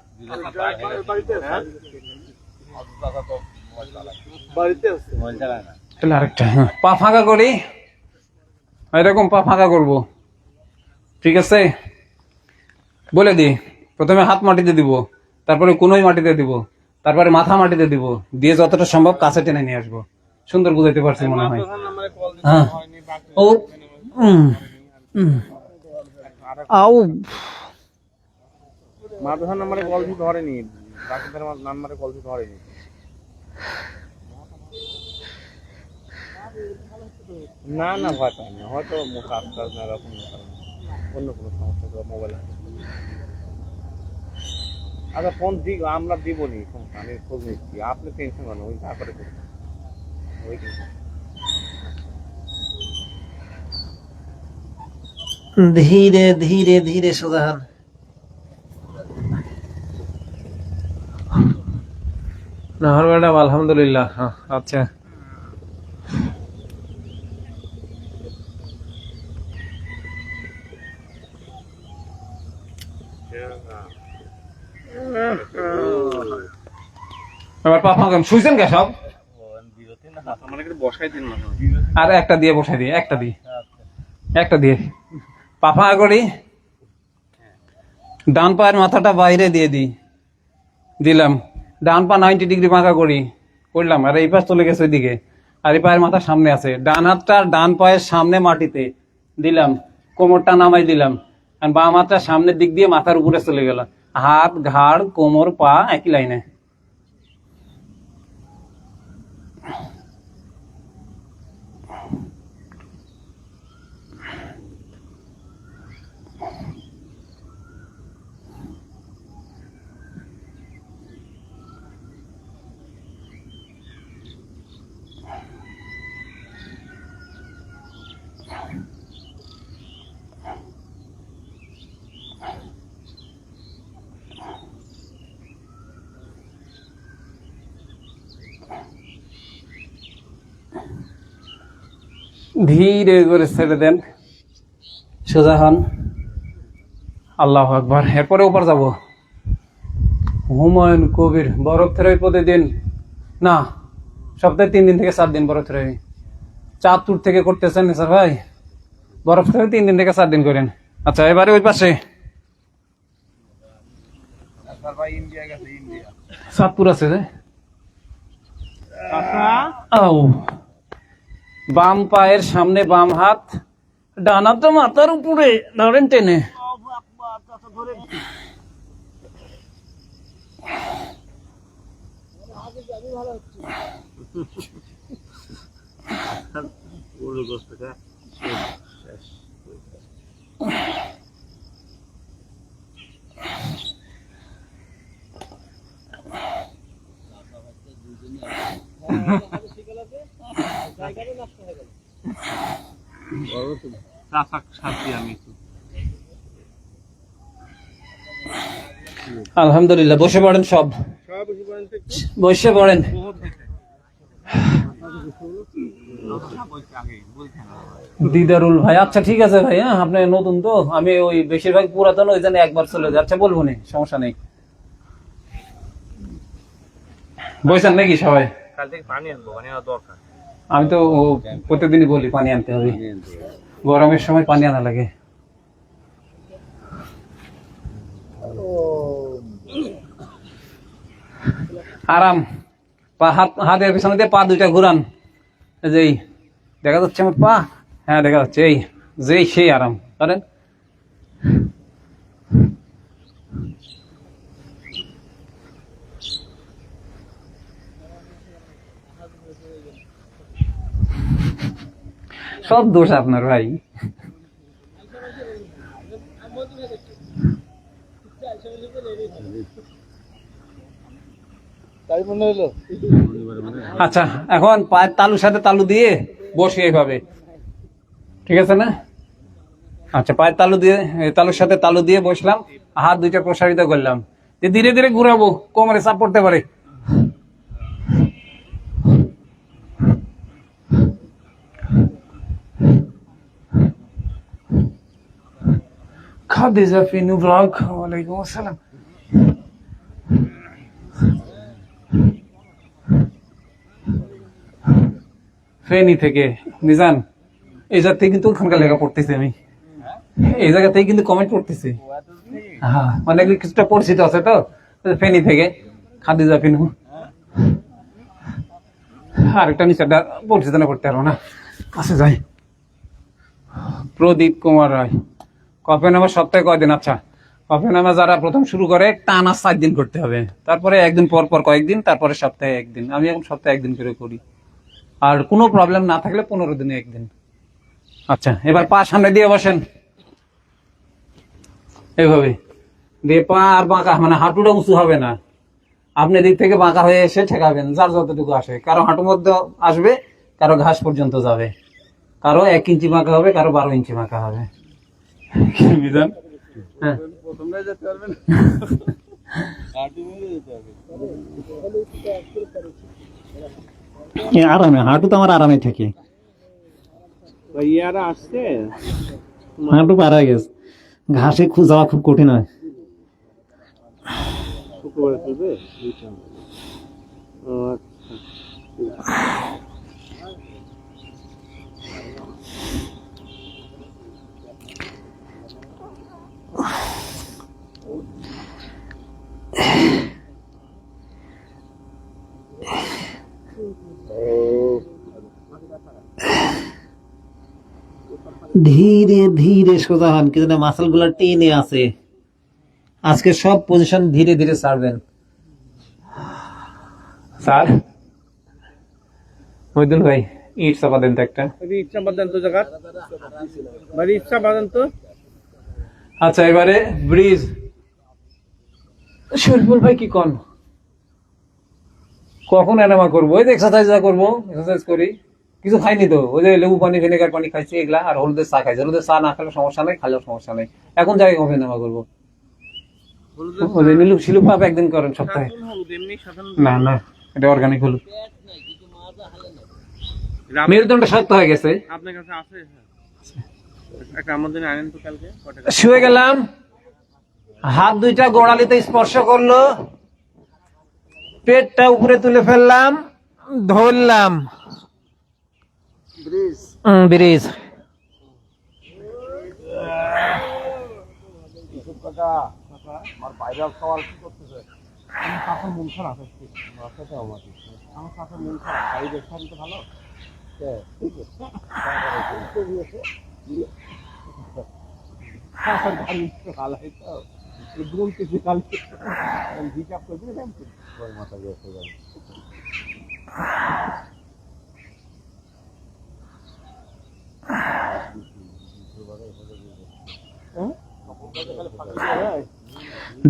তাহলে আরেকটা। হ্যাঁ, পা ফাঁকা করি, এরকম পা ফাঁকা করবো। ঠিক আছে, বলে দি। প্রথমে হাত মাটিতে দিব, তারপরে কোনোই মাটিতে দিব, তারপরে মাথা মাটিতে দিব, দিয়ে যতটা সম্ভব কাছে টেনে নিয়ে আসবো। সুন্দর বুঝাইতে পারছি মনে হয়। হ্যাঁ, ও আউ মাদ্রাসার নাম্বারে কল দিয়ে ধরেনি, ডাক্তার নাম্বারে কল দিয়ে ধরেনি। না না, ভয় পাই না, হয়তো কাজ টাজ না, এরকম অন্য কোনো সমস্যা মোবাইল। আচ্ছা, ফোন দিই, আমরা দিব নি, আমি খোঁজ নিচ্ছি, আপনি টেনশন করেন, ওই তারপরে ওই ধীরে ধীরে ধীরে সোজা হন। না ম্যাডাম, আলহামদুলিল্লাহ। আচ্ছা, এবার পা ফাঁকা। শুইছেন কে সব? বসাই দিন না, আর একটা দিয়ে বসাই দিই, একটা দিয়ে পা ফাঁকা করি। ডান পায়ের মাথাটা বাইরে দিয়ে দিলাম। ডান পা 90 ডিগ্রি বাঁকা করলাম। আর এই পাশ চলে গেছে ওইদিকে, আর এই পায়ের মাথা সামনে আছে। ডান হাতটা ডান পায়ের সামনে মাটিতে দিলাম, কোমরটা নামাই দিলাম। আর বাম হাতটা সামনের দিক দিয়ে মাথার উপরে চলে গেল। হাত, ঘাড়, কোমর, পা একই লাইনে। ধীরে করে ছেড়ে দেন, সোজা হন। আল্লাহু আকবার। এরপরে উপর যাব। হুমায়ুন কবির, বরফ থেরাপি প্রতিদিন না, সপ্তাহে 3 দিন থেকে 4 দিন বরফ থেরাপি। চাঁদপুর থেকে করতেছেন স্যার ভাই? বরফ থেরাপি 3 দিন থেকে 4 দিন করেন। আচ্ছা, এবারে ওই পাশে চাঁদপুর আছে যে। বাম পায়ের সামনে বাম হাত, ডান হাত মাথার উপরে ধরেন টেনে। আলহামদুলিল্লাহ। বসে পড়েন, সব বসে পড়েন। দিদারুল ভাই, আচ্ছা ঠিক আছে ভাই, হ্যাঁ আপনি নতুন তো, আমি ওই বেশিরভাগ পুরাতন ওই জন্য একবার চলে যায়। আচ্ছা বলবো নি, সমস্যা নেই। বলছেন নাকি সবাই? কাল থেকে পানি আনবো, পানি আনা দরকার। আমি তো প্রত্যেকদিনই বলি পানি আনতে হবে, গরমের সময় পানি আনা লাগে। আরাম, হাতের পিছনে দিয়ে পা দুইটা ঘুরান, যেই দেখা যাচ্ছে আমার পা, হ্যাঁ দেখা যাচ্ছে, এই যেই সেই আরাম করেন। সব দোষ আপনার ভাই। আচ্ছা এখন পায়ের তালুর সাথে তালু দিয়ে বসি এইভাবে, ঠিক আছে না? আচ্ছা পায়ের তালু দিয়ে, তালুর সাথে তালু দিয়ে বসলাম, হাত দুইটা প্রসারিত করলাম, ধীরে ধীরে ঘুরাবো, কোমরে চাপ পড়তে পারে। খাদিজা ফিনু ব্লগ, ওয়ালাইকুম আসসালাম। ফেনী থেকে মিজান, এই জায়গা থেকে কিন্তু ওখানকার লেখা পড়তেছি আমি, এই জায়গা থেকে কিন্তু কমেন্ট পড়তেছি। হ্যাঁ মানে কিছুটা পরিচিত আছে তো, ফেনী থেকে খাদিজা ফিনু। আরেকটা নিচেটা পরিচিত না, পড়তে পারবো না, কাছে যাই। প্রদীপ কুমার রায়, কফি নামা সপ্তাহে কয়দিন? আচ্ছা কফি নামা যারা প্রথম শুরু করে টানা 7 দিন করতে হবে, তারপরে একদিন পর পর কয়েকদিন, তারপরে সপ্তাহে একদিন। আমি এখন সপ্তাহে একদিন করে করি, আর কোনো প্রবলেম না থাকলে 15 দিনে একদিন। আচ্ছা এবার পা সামনে দিয়ে বসেন, এইভাবে দিয়ে পা আর বাঁকা, মানে হাঁটুটা উঁচু হবে না, আপনি দিক থেকে বাঁকা হয়ে এসে ঠেকাবেন, যার যতটুকু আসে। কারো হাঁটুর মধ্যে আসবে, কারো ঘাস পর্যন্ত যাবে, কারো 1 ইঞ্চি বাঁকা হবে, কারো 12 ইঞ্চি বাঁকা হবে। বিধান হ্যাঁ আরামে, হাঁটু তো আমার আরামে থাকে, ইয়ারা আসছে, হাঁটু পার হয়ে গেছে, ঘাসে যাওয়া খুব কঠিন হয়। শুক্রবারে চলবে। ধীরে ধীরে সোজা হন, কিন্তু মাসেল গুলা টেনে আছে। আজকে সব পজিশন ধীরে ধীরে ছাড়বেন। স্যার মহিদুল ভাই, ইট চাপা দেন তো একটা। ইচ্ছা বাদান তো জায়গা, মানে ইচ্ছা বাদান তো। আচ্ছা এবারে ব্রিজ। শরীফুল ভাই কি কন, কখন এনামা করবো? ওই যে এক্সারসাইজ করবো, এক্সারসাইজ করি। কিছু খাইনি তো, ওই যে লেবু পানি, ভিনেগার পানি খাইছি এগুলা, আর হলুদের চা খাইছি। হলুদের চা না খেলে সমস্যা নেই, খালেও সমস্যা নেই। এখন যাই কবে এনামা করবো? নীলু শিলু ভাব একদিন করেন সপ্তাহে। না না, এটা অর্গানিক হলুদ। মেরুদণ্ডটা শক্ত হয়ে গেছে। আপনার কাছে আছে একটা, আমাদের আনেন তো কালকে। শুয়ে গেলাম, হাত দুইটা গোড়ালিতে স্পর্শ করলো, পেটটা উপরে তুলে ফেললাম, ধরলাম, ব্রিজ। আমার ভাইরাল সওয়াল কি করতেছে? আমার কাকার মন খারাপ হচ্ছে, আমার কাকার মন খারাপ, গাড়ি দেখতে তো ভালো। ভালো তো বলতেছি, কালকে হিসাব করে মাথা গেছে যাবে।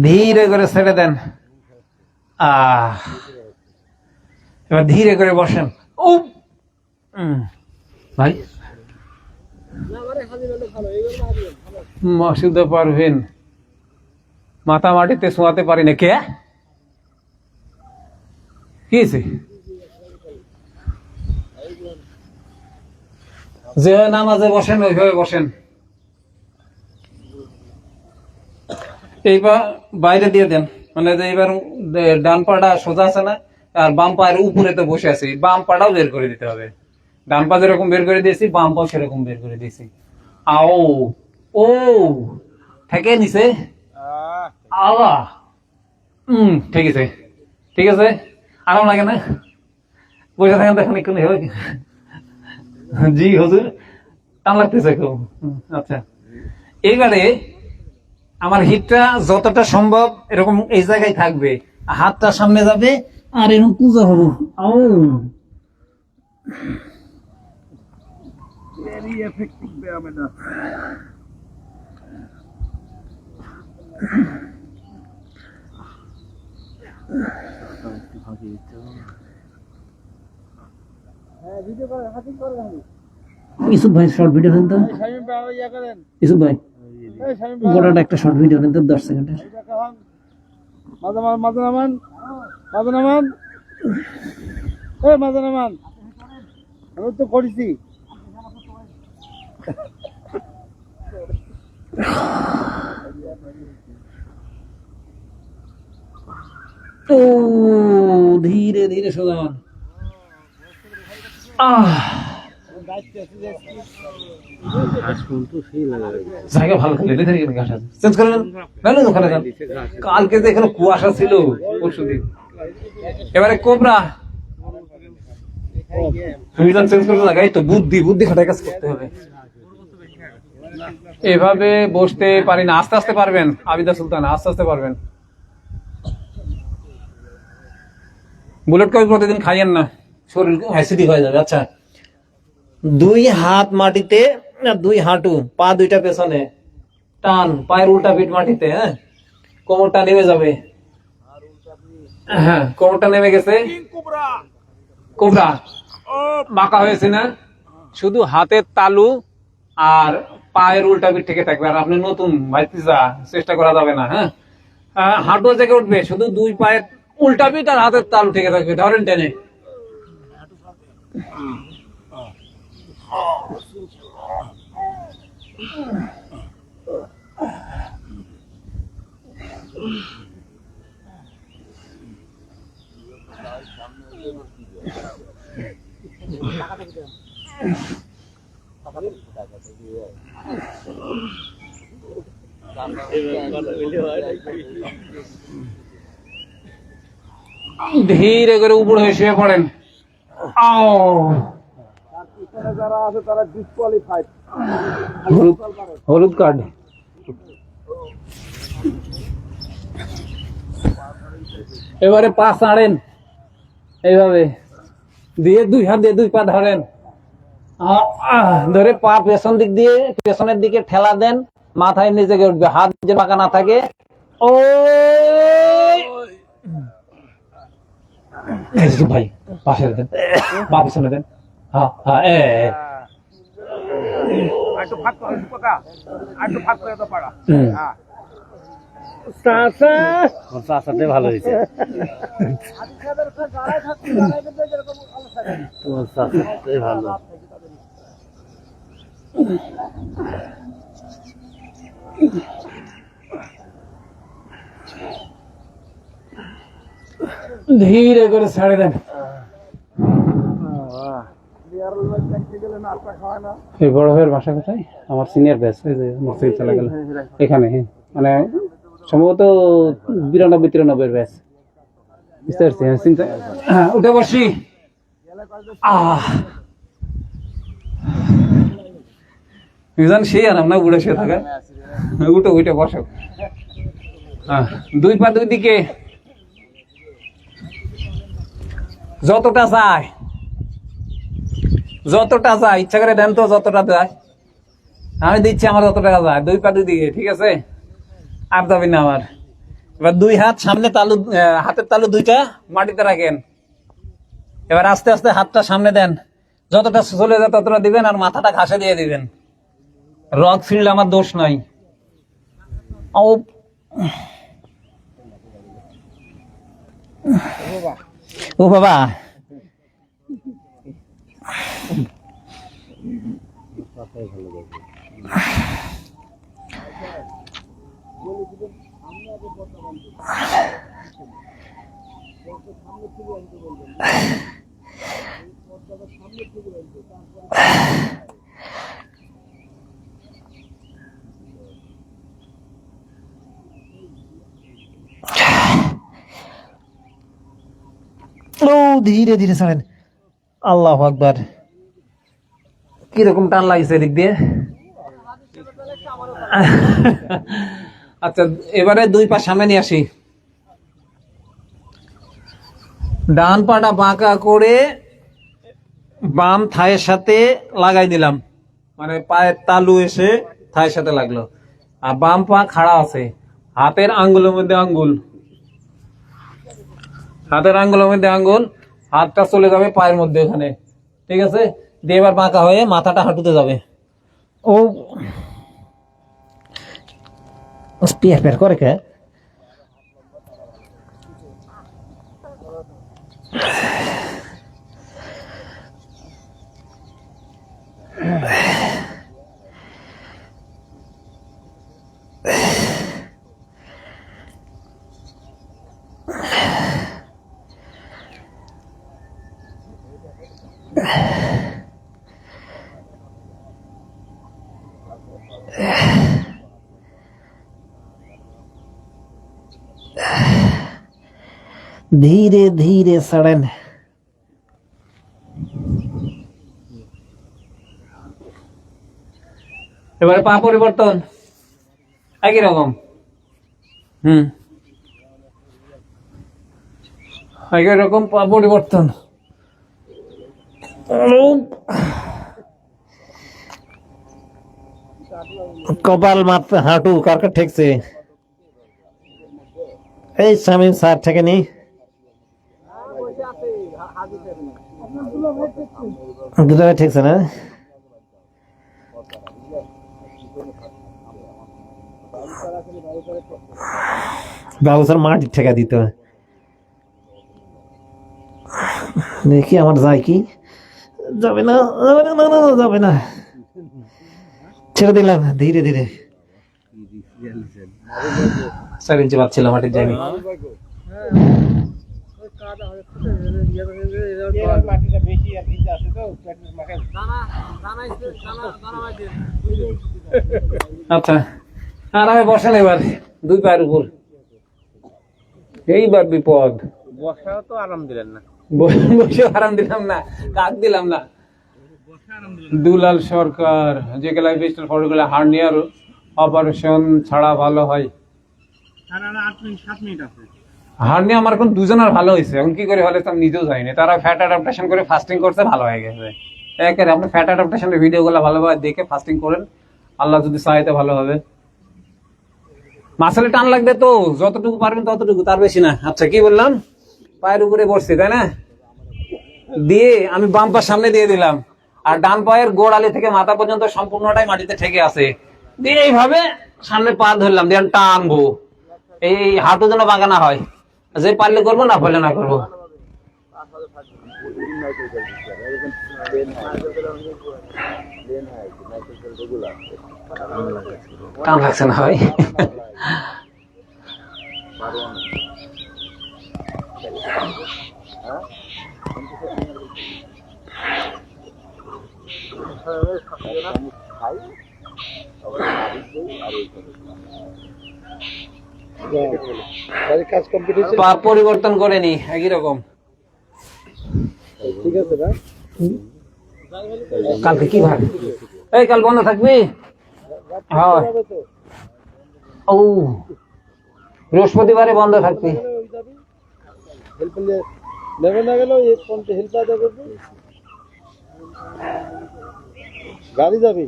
ধীরে করে ছেড়ে দেন। এবার ধীরে করে বসেন। ও ভাই মাসুদা পারবেন, মাথা মাটিতে শোয়াতে পারি না। কে কি যে নামাজে বসেন ওইভাবে বসেন। এইবার বাইরে দিয়ে দেন, মানে যে এইবার ডান পাটা সোজা আছে না, আর বাম পায়ের উপরে তো বসে আছি, বাম পাটাও বের করে দিতে হবে। ডান পা যেরকম বের করে দিয়েছি, বাম পা সেরকম বের করে দিয়েছি। আও ও থেকে নিছে আওয়া ঠিক আছে, ঠিক আছে, আরাম লাগে না? বসে থাকেন দেখেন একটু হবে। জি হুজুর, টান লাগতেছে খুব। আচ্ছা, এইবারে আমার হিটটা যতটা সম্ভব এরকম এই জায়গায় থাকবে, হাতটা সামনে যাবে আর এরকম কুজা হবো। আও ভেরি এফেক্টিভ ব্যায়াম এটা। ইসুফ ভাই শর্ট ভিডিও দেন তো, ইসুফ ভাই গোটাটা একটা শর্ট ভিডিও দেন তো 10 সেকেন্ডের। মাঝে নামান, মাঝে নামান, মাঝে নামান, আমি তো করেছি। ও ধীরে ধীরে সোজান। জায়গা ভালো খেলে চেঞ্জ করে নেন, ওখানে যান। কালকে যে এখানে কুয়াশা ছিল পরশুদিন। এবারে কোবরা চেঞ্জ করতে লাগাই তো, বুদ্ধি বুদ্ধি খাটায় কাজ করতে হবে। এভাবে বসতে পারি না, আস্তে আস্তে পারবেন আবিদা সুলতান, আস্তে আস্তে পারবেন। বুলেট কফি প্রতিদিন খাইয়েন না, শরীর অ্যাসিডিক হয়ে যাবে। আচ্ছা, 2 হাত মাটিতে, 2 হাঁটু, পা 2টা পেছনে, টান, পায়ের উল্টা পিঠ মাটিতে, হ্যাঁ, কোমরটা নেমে যাবে। হ্যাঁ, কোমরটা নেমে গেছে, কোবরা বাঁকা হয়েছে না, শুধু হাতের তালু আর পায়ের উল্টা পিঠ থেকে থাকবে। আর আপনি নতুন ভাইতিজা, চেষ্টা করা যাবে না। হ্যাঁ, হাঁটু জেগে উঠবে, শুধু 2 পায়ের উল্টা পিঠ আর হাতের তালু থেকে থাকবে। ধরেন টেনে, ধীরে করে উপর হয়ে শুয়ে পড়েন। যারা আছে তারা ডিসকোয়ালিফাইড, হলুদ কার্ড। এবারে পা ছাড়েন, এইভাবে দিয়ে 2 হাত দিয়ে 2 পা ধরেন, ধরে পা পেছন দিক দিয়ে পেছনের দিকে ঠেলা দেন, মাথায় নিচে উঠবে, হাত যে পাকা না থাকে। ও ভাই পাশে দেন, পা পেছনে দেন। হ্যাঁ হ্যাঁ, একটু ফাঁক করে পোকা, একটু ফাঁক করে তো পাড়া। হ্যাঁ, ভালো হয়েছে। ভালো ধীরে করে ছাড়ে দেন। এই বড় ভাইয়ের বাসা কোথায়? আমার সিনিয়র ব্যাচ, মসজিদ চলে গেল এখানে, মানে সম্ভবত 92-93 ব্যাচ। বুঝতে পারছি, চিন্তা। উঠে বসি। সেই আরাম না উঠে শুয়ে থাকা। উঠে উঠে বসো। 2 পা 2 দিকে, যতটা যায় ইচ্ছা করে দেন তো, যতটা যায়। আমি দিচ্ছি আমার যতটা যায়, 2 পা 2 দিকে, ঠিক আছে? আর যাবি না আমার। এবার 2 হাত সামনে, তালু, হাতের তালু 2টা মাটিতে রাখেন। এবার আস্তে আস্তে হাতটা সামনে দেন, যতটা চলে যায় ততটা দিবেন, আর মাথাটা ঘাসে দিয়ে দিবেন। রক ফিল্ড আমার দোষ নাই। ও বাবা, ও ধীরে ধীরে ছাড়েন। আল্লাহু আকবার, কিরকম টান লাগছে এদিক দিয়ে। আচ্ছা, এবারে দুই পা সামনে নিয়ে আসি, ডান পাটা বাঁকা করে বাম থায়ের সাথে লাগাই দিলাম, মানে পায়ের তালু এসে থায়ের সাথে লাগলো, আর বাম পা খাড়া আছে, হাতের আঙ্গুলের মধ্যে আঙ্গুল, হাতের আঙ্গুলের মধ্যে আঙ্গুল, হাতটা চলে যাবে পায়ের মধ্যে ওখানে, ঠিক আছে। দিয়ে এবার বাঁকা হয়ে মাথাটা হাঁটুতে যাবে। ও স্পিয়ার পেয়ার করে কে? ধীরে ধীরে ছাড়েন। এবারে পা পরিবর্তন একই রকম, একই রকম পা পরিবর্তন। কপাল মাথা হাঁটু কারকা ঠেকছে, এই স্বামী স্যার থেকে নি দুটো ঠেকছে না। বাবু স্যার মাটি ঠেকা দিত, দেখি আমার যায় কি, যাবে না যাবে না, না না যাবে না, ছেড়ে দিলাম ধীরে ধীরে। 4 ইঞ্চি বাদ ছিল, মাটির যায়নি। আচ্ছা, আরামে বসেন এবার দুই পায়ের উপর। এইবার বিপদ, বসাও তো আরাম দিলেন না। বসে আরাম দিলাম না, কাক দিলাম না। দুলাল সরকার, যে লাইফ স্টাইল ফটোগুলো হার্নিয়ার অপারেশন ছাড়া ভালো হয়। হার্নিয়া আমার এখন দুজনের ভালো হয়েছে, এখন কি করে হলে আমি নিজেও যাইনি। তারা ফ্যাট অ্যাডাপ্টেশন করে ফাস্টিং করছে, ভালো হয়ে গেছে। একেবারে আপনি ফ্যাট অ্যাডাপ্টেশনের ভিডিওগুলো ভালোভাবে দেখে ফাস্টিং করেন, আল্লাহ যদি চাইতে ভালো হবে। মাসেলে টান লাগবে তো, যতটুকু পারবেন ততটুকু, তার বেশি না। আচ্ছা, কি বললাম, পায়ের উপরে বসছি তাই না, দিয়ে আমি বাম পা সামনে দিয়ে দিলাম, আর ডান পায়ের গোড়ালি থেকে মাথা পর্যন্ত সম্পূর্ণটাই মাটিতে ঠেকে আছে। দিয়ে এইভাবে সামনে পা ধরলাম, দিয়ে টানবো, এই হাঁটু যেন বাঁকা না হয়। যে পারলে করবো, না পারলে না করবো। টান লাগছে না ভাই? পরিবর্তন করে নি, একই রকম। ঠিক আছে ভাই, কালকে কি ভাই, এই কাল বন্ধ থাকবি? হ্যাঁ, ও বৃহস্পতিবারে বন্ধ থাকবি। গাড়ি যাবি?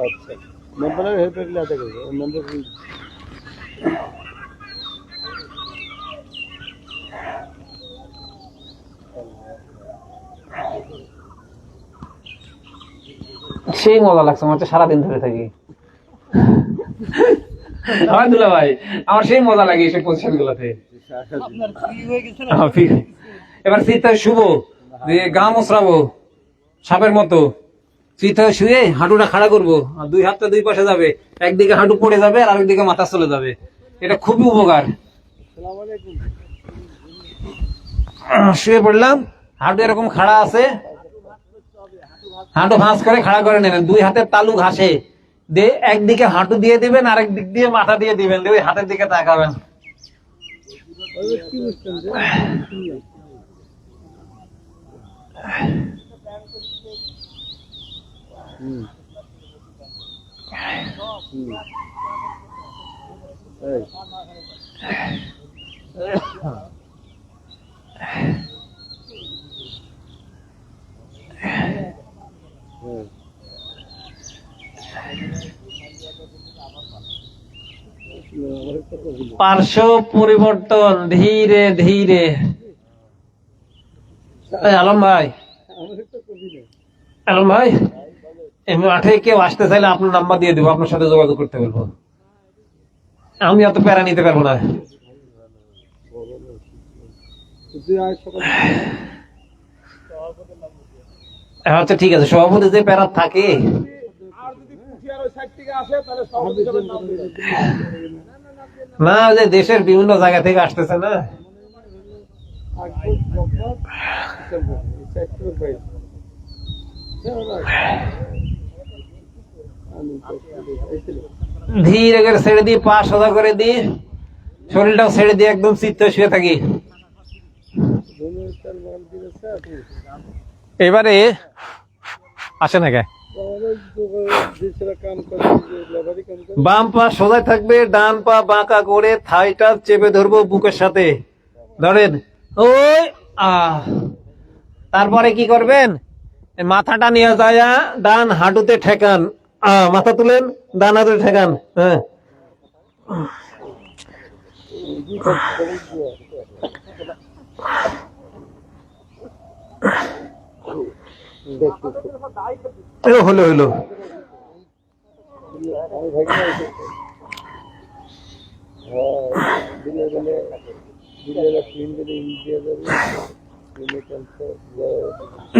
আচ্ছা, মেম্বারের হেল্প করলে আদা করবে মেম্বার। সেই মজা লাগছে, আমার সারাদিন ধরে থাকি। আমার দুলা ভাই, আমার সেই মজা লাগে এইসব পজিশন গুলাতে। এবার শীত শুভ, দিয়ে গা মশরাবো সাপের মতো, চিত শুয়ে হাঁটুটা খাড়া করবো, আর দুই হাতটা দুই পাশে যাবে, একদিকে হাঁটু পড়ে যাবে আর আরেকদিকে মাথা চলে যাবে। এটা খুবই উপকার। শুয়ে পড়লাম, হাঁটু এরকম খাড়া আছে, হাঁটু ভাঁজ করে খাড়া করে নেবেন, দুই হাতের তালু ঘাসে দিয়ে একদিকে হাঁটু দিয়ে দিবেন, আরেক দিক দিয়ে মাথা দিয়ে দিবেন, দিয়ে ওই হাতের দিকে তাকাবেন। পার্শ্ব পরিবর্তন ধীরে ধীরে। আলম ভাই, আলম ভাই, এই মাঠে কেউ আসতে চাইলে আপনার নাম্বার দিয়ে দেবো, আপনার সাথে যোগাযোগ করতে বলবো। আমি অত প্যারা নিতে পারবো না। আচ্ছা ঠিক আছে, সভাপতি যে প্যারা থাকে। আর যদি পুঠিয়ার ওই সাইড থেকে আসে তাহলে সভাপতি হিসেবে নাম দেবে। না, যে দেশের বিভিন্ন জায়গা থেকে আসতেছে না। ধীরে করে ছেড়ে দিয়ে পা সোজা করে দিয়ে শরীরটাও ছেড়ে দিয়ে একদম চিত্ত শুয়ে থাকি। এবারে আসে না কে, বাম পা সোজা থাকবে, ডান পা বাঁকা করে থাইটা চেপে ধরবো বুকের সাথে, ধরেন ওই তারপরে কি করবেন, মাথাটা নিয়ে যায় ডান হাঁটুতে ঠেকান, মাথা তুলেন, ডান হাঁটুতে ঠেকান। হ্যাঁ, হলো হলো।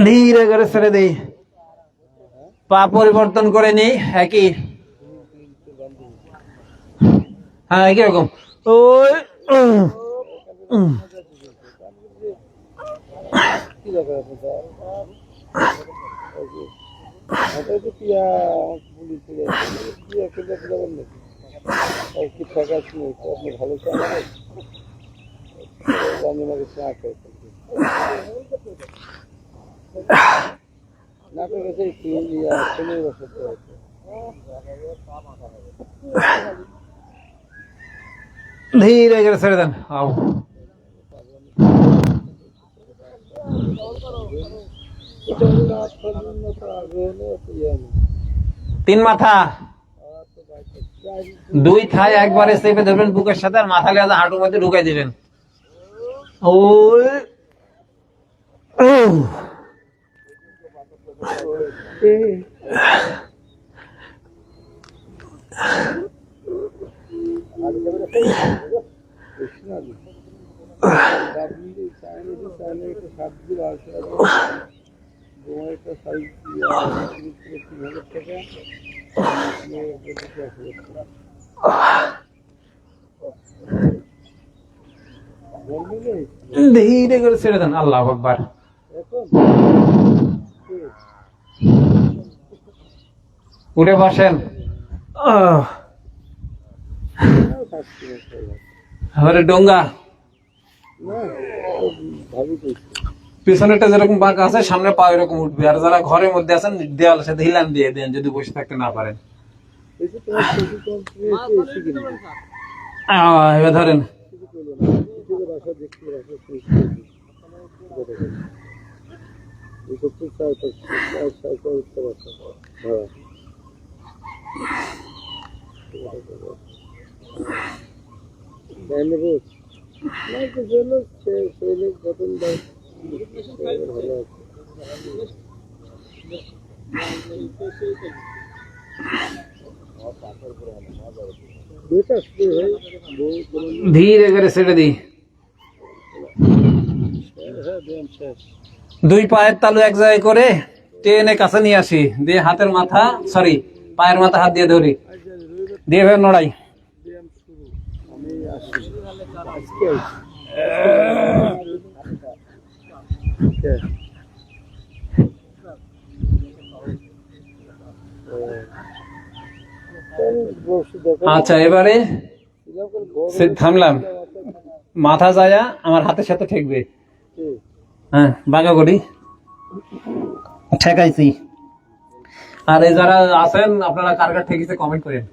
ধীরে করে ছেড়ে দেই, পা পরিবর্তন করে নেই, একই। হ্যাঁ, একই রকম। ওই ধীরে করে ছেড়ে দেন। আও, তিন মাথা, দুই থাই একবারে চেপে ধরবেন বুকের সাথে, আর মাথা লিয়ে হাঁটুর মধ্যে ঢুকাই দিবেন। ওই ধীরে করে ছেড়ে দেন। আল্লাহু আকবার। উঠে বসেন। আমাদের ডোঙ্গা পিছনেরটা যেরকম বাঁকা আছে, সামনে পা এরকম উঠবে। আর যারা ঘরের মধ্যে আছেন, দেওয়ালের সাথে হিলান দিয়ে দেন যদি বসে থাকতে না পারেন। এবার ধরেন, ধীরে করে ছেড়ে দিই। দুই পায়ের তালু এক জায়গায় করে টেনে কাছে নিয়ে আসি, দিয়ে হাতের মাথা সরি পায়ের মাথা হাত দিয়ে ধরি, দিয়ে ফের নড়াই। আচ্ছা এবারে থামলাম, মাথা যায়া আমার হাতের সাথে ঠেকবে। হ্যাঁ বাঁকা করি, ঠেকাইছি। আর এই যারা আছেন আপনারা কার কার ঠেকিছে কমেন্ট করেন।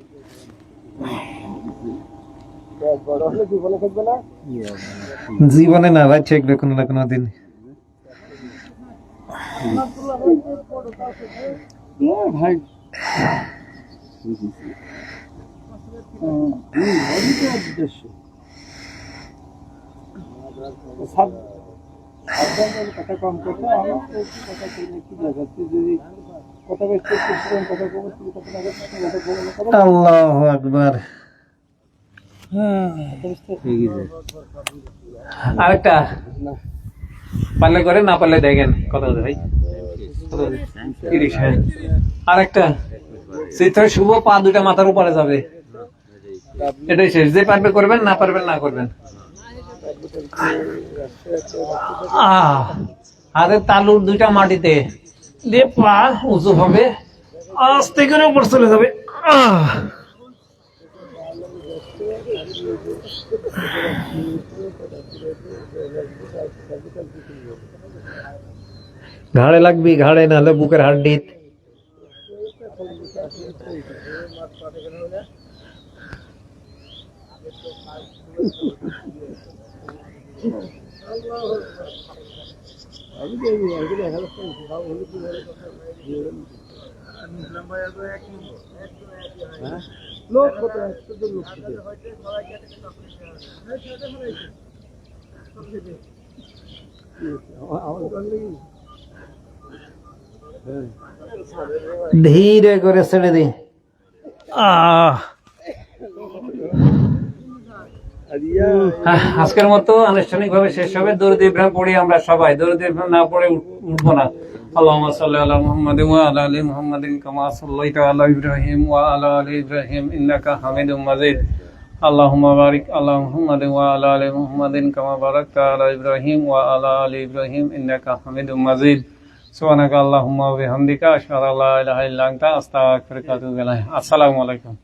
জীবনে না ভাই, ঠেকবে কোনো না কোনো দিন। ভাই কথা কম করতে আল্লাহু আকবার। আরেকটা পারলে করে, না পারলে দেখেন কত ভাই। আরেকটা চিত্র শুভ, পা দুটা মাথার উপরে যাবে, এটাই শেষ। যে পারবে করবেন, না পারবেন না করবেন। হাতের তালুর দুইটা মাটিতে দিয়ে পা উঁচু হবে, আস্তে করে উপর চলে যাবে। ঘাড়ে লাগবি, ঘাড়ে নাহলে বুকের হাড্ডি। ধীরে করে ছেড়ে দিই। আজকের মতো আনুষ্ঠানিকভাবে শেষ হবে। দরুদ ইব্রাহিম পড়ি আমরা সবাই, দরুদ ইব্রাহিম না পড়ে উঠবো না। আল্লাহুম্মা সাল্লি আলা মুহাম্মাদিন ওয়া আলা আলি মুহাম্মাদিন কামা সাল্লাইতা আলা ইব্রাহিম ওয়া আলা আলি ইব্রাহিম ইন্নাকা হামিদুম মাজিদ। আল্লাহুম্মা বারিক আলা মুহাম্মাদিন ওয়া আলা আলি মুহাম্মাদিন কামা বারাকতা আলা ইব্রাহিম ওয়া আলা আলি ইব্রাহিম ইন্নাকা হামিদুম মাজিদ। সুবহানাকা আল্লাহুম্মা ওয়া বিহামদিকা আশহাদু আল্লা ইলাহা ইল্লা আনতা আস্তাগফিরুকা ওয়া আতুবু ইলাইক। আসসালামু আলাইকুম।